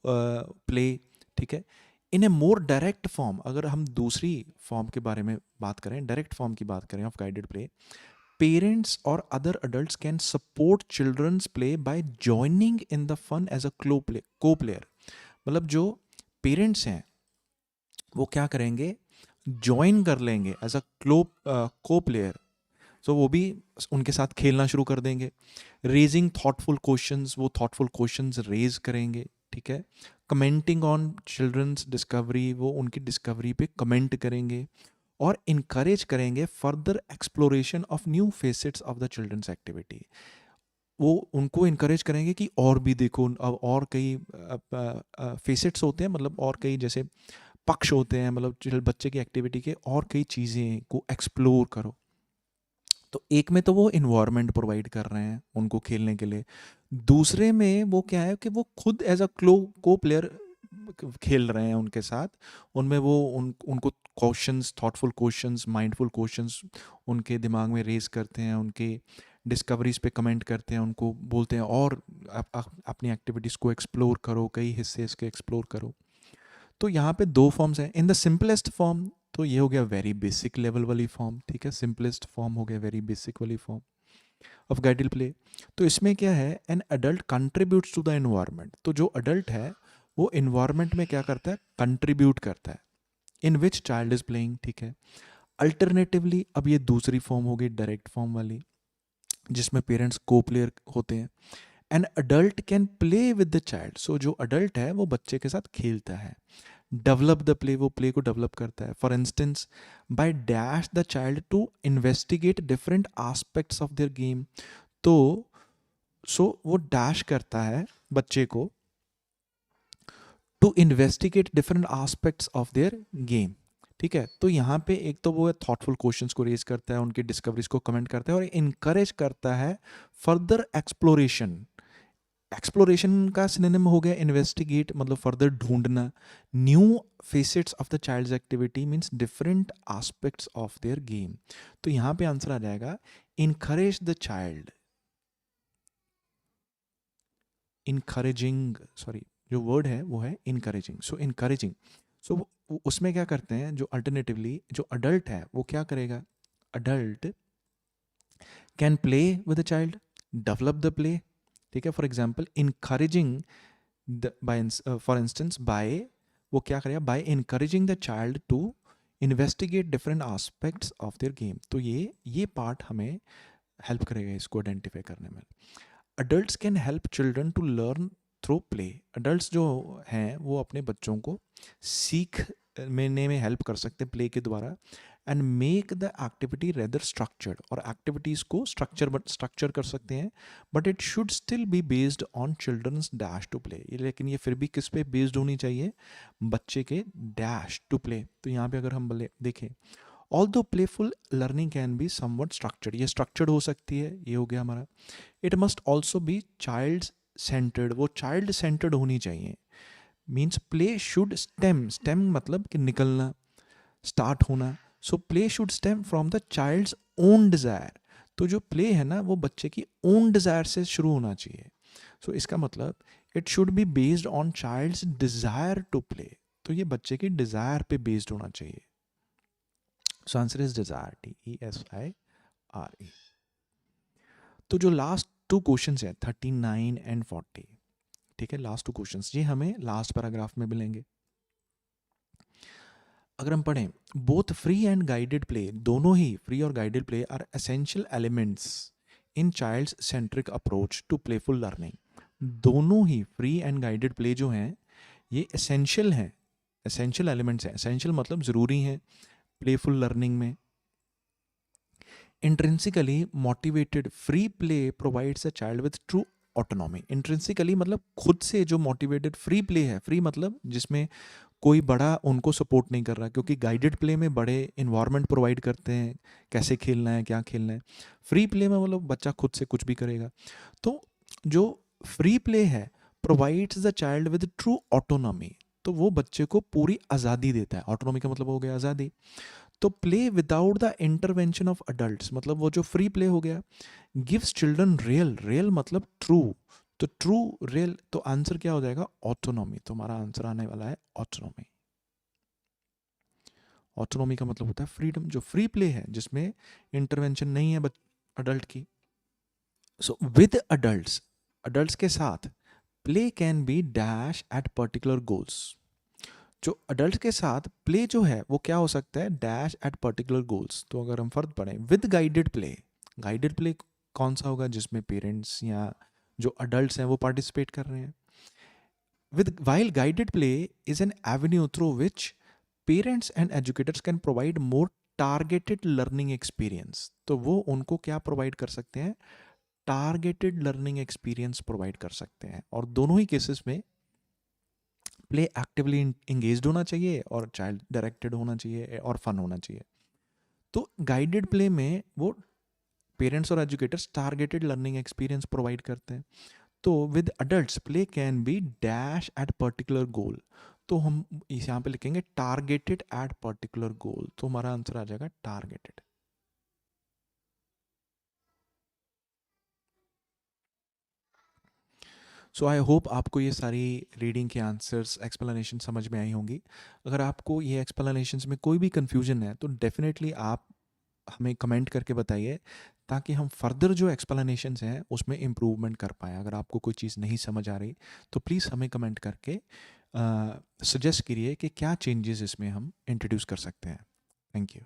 प्ले। ठीक है। इन ए मोर डायरेक्ट फॉर्म, अगर हम दूसरी फॉर्म के बारे में बात करें, डायरेक्ट फॉर्म की बात करें of guided play, parents or other adults can support children's play by joining in the fun as a co-player। मतलब जो पेरेंट्स हैं वो क्या करेंगे? ज्वाइन कर लेंगे एज अ को प्लेयर। सो वो भी उनके साथ खेलना शुरू कर देंगे। रेजिंग थॉटफुल क्वेश्चंस, वो थॉटफुल क्वेश्चंस रेज करेंगे। ठीक है। कमेंटिंग ऑन चिल्ड्रंस डिस्कवरी, वो उनकी डिस्कवरी पे कमेंट करेंगे। और इनकरेज करेंगे further exploration of new facets of the children's activity. वो उनको इनकरेज करेंगे कि और भी देखो, अब और कई फेसेट्स होते हैं, मतलब और कई जैसे पक्ष होते हैं, मतलब बच्चे की एक्टिविटी के और कई चीज़ें को एक्सप्लोर करो। तो एक में तो वो इन्वायरमेंट प्रोवाइड कर रहे हैं उनको खेलने के लिए, दूसरे में वो क्या है कि वो खुद एज अ को प्लेयर खेल रहे हैं उनके साथ। उनमें वो उनको questions, thoughtful questions, mindful questions उनके दिमाग में रेज करते हैं, उनके डिस्कवरीज पे कमेंट करते हैं, उनको बोलते हैं और अपनी एक्टिविटीज़ को एक्सप्लोर करो, कई हिस्से इसके एक्सप्लोर करो। तो यहाँ पे दो फॉर्म्स हैं। इन द सिंपलेस्ट फॉर्म, तो ये हो गया वेरी बेसिक लेवल वाली फॉर्म। ठीक है, सिंपलेस्ट फॉर्म हो गया वेरी बेसिक वाली फॉर्म ऑफ गाइडेड प्ले। तो इसमें क्या है? An adult contributes to the environment. तो जो अडल्ट है वो इन्वायरमेंट में क्या करता है? कंट्रीब्यूट करता है। इन विच चाइल्ड इज प्लेइंग। ठीक है। अल्टरनेटिवली, अब ये दूसरी फॉर्म हो गई डायरेक्ट फॉर्म वाली, जिसमें पेरेंट्स को प्लेयर होते हैं। An adult can play with the child, so जो अडल्ट है वो बच्चे के साथ खेलता है. डेवलप द प्ले, वो प्ले को डेवलप करता है. For instance, by dash the child to investigate different aspects of their game. तो वो डैश करता है बच्चे को to investigate different aspects of their game. ठीक है, तो यहाँ पे एक तो वो थॉटफुल क्वेश्चंस को रेज करता है, उनकी डिस्कवरीज को कमेंट करता है और इनकरेज करता है फर्दर एक्सप्लोरेशन. एक्सप्लोरेशन का सिनोनिम हो गया इन्वेस्टिगेट, मतलब फर्दर ढूंढना. New facets of the child's activity means different aspects of their game. तो यहाँ पे आंसर आ जाएगा encourage the child. Encouraging, sorry, जो वर्ड है वो है इनकरेजिंग. सो इनकरेजिंग, सो उसमें क्या करते हैं, जो अल्टरनेटिवली जो अडल्ट है वो क्या करेगा, adult can play with the child, develop the play. ठीक है, for example encouraging for instance by, वो क्या करेगा, by encouraging the child to investigate different aspects of their game. तो ये पार्ट हमें हेल्प करेगा इसको आइडेंटिफाई करने में. Adults can help children to learn through play. Adults जो हैं वो अपने बच्चों को सीखने में हेल्प कर सकते हैं प्ले के द्वारा. And make the activity rather structured, और एक्टिविटीज़ को स्ट्रक्चर कर सकते हैं. But it should still be based on children's dash to play. लेकिन ये फिर भी किस पे बेस्ड होनी चाहिए, बच्चे के डैश टू प्ले. तो यहाँ पे अगर हम देखें, although playful learning can be somewhat structured, ये स्ट्रक्चर्ड हो सकती है, ये हो गया हमारा. It must also be child centred, वो चाइल्ड सेंटर्ड होनी चाहिए. Means play should stem, stem मतलब कि निकलना, स्टार्ट होना. So play should stem from the child's own desire. तो जो प्ले है ना वो बच्चे की ओन डिज़ायर से शुरू होना चाहिए. सो इसका मतलब it should be based on child's desire to play. तो ये बच्चे की डिज़ायर पे बेस्ड होना चाहिए. So answer is desire, DESIRE. तो जो लास्ट टू क्वेश्चन है 39 एंड 40, ठीक है, लास्ट टू क्वेश्चन ये हमें लास्ट पैराग्राफ में मिलेंगे. अगर हम पढ़ें, both free and guided play, दोनों ही फ्री और guided play are essential elements in child's centric approach to playful learning. दोनों ही फ्री एंड गाइडेड प्ले जो हैं ये एसेंशियल हैं, एसेंशियल एलिमेंट्स हैं. एसेंशियल मतलब ज़रूरी हैं प्लेफुल लर्निंग में. Intrinsically motivated free play provides a child with true autonomy. Intrinsically मतलब खुद से जो मोटिवेटेड फ्री प्ले है, फ्री मतलब जिसमें कोई बड़ा उनको सपोर्ट नहीं कर रहा, क्योंकि गाइडेड प्ले में बड़े इन्वायरमेंट प्रोवाइड करते हैं कैसे खेलना है, क्या खेलना है. फ्री प्ले में मतलब बच्चा खुद से कुछ भी करेगा. तो जो फ्री प्ले है provides the child with true autonomy, तो वो बच्चे को पूरी आज़ादी देता है. ऑटोनॉमी का मतलब हो गया आज़ादी. तो play without the intervention of adults, मतलब वो जो फ्री प्ले हो गया, गिव्स चिल्ड्रन रियल, रियल मतलब ट्रू, तो ट्रू रियल, तो आंसर क्या हो जाएगा, ऑटोनॉमी. तो हमारा आंसर आने वाला है ऑटोनॉमी. ऑटोनॉमी का मतलब होता है फ्रीडम, जो फ्री प्ले है जिसमें इंटरवेंशन नहीं है अडल्ट की. सो विद अडल्ट्स, अडल्ट्स के साथ play can B dash at particular goals. जो अडल्ट के साथ प्ले जो है वो क्या हो सकता है, डैश एट पर्टिकुलर गोल्स. तो अगर हम फर्क पढ़ें, with guided play, guided play कौन सा होगा, जिसमें पेरेंट्स या जो अडल्ट्स हैं वो पार्टिसिपेट कर रहे हैं. With while guided play is an Avenue through which parents and educators can provide more targeted learning experience. तो वो उनको क्या प्रोवाइड कर सकते हैं, टारगेटेड लर्निंग एक्सपीरियंस प्रोवाइड कर सकते हैं. और दोनों ही केसेस में प्ले एक्टिवली इंगेज्ड होना चाहिए और चाइल्ड डायरेक्टेड होना चाहिए और फन होना चाहिए. तो गाइडेड प्ले में वो पेरेंट्स और educators targeted learning experience provide करते हैं. तो with adults play can B dash at particular goal. तो हम इस यहाँ पे लिखेंगे टारगेटेड एट पर्टिकुलर गोल. तो हमारा आंसर आ जाएगा टारगेटेड. सो आई होप आपको ये सारी रीडिंग के आंसर्स, एक्सप्लेनेशन समझ में आई होंगी. अगर आपको ये एक्सप्लेनेशंस में कोई भी कन्फ्यूजन है तो डेफिनेटली आप हमें कमेंट करके बताइए, ताकि हम फर्दर जो एक्सप्लेनेशंस हैं उसमें इम्प्रूवमेंट कर पाएँ. अगर आपको कोई चीज़ नहीं समझ आ रही तो प्लीज़ हमें कमेंट करके सजेस्ट करिए कि क्या चेंजेस इसमें हम इंट्रोड्यूस कर सकते हैं. Thank you.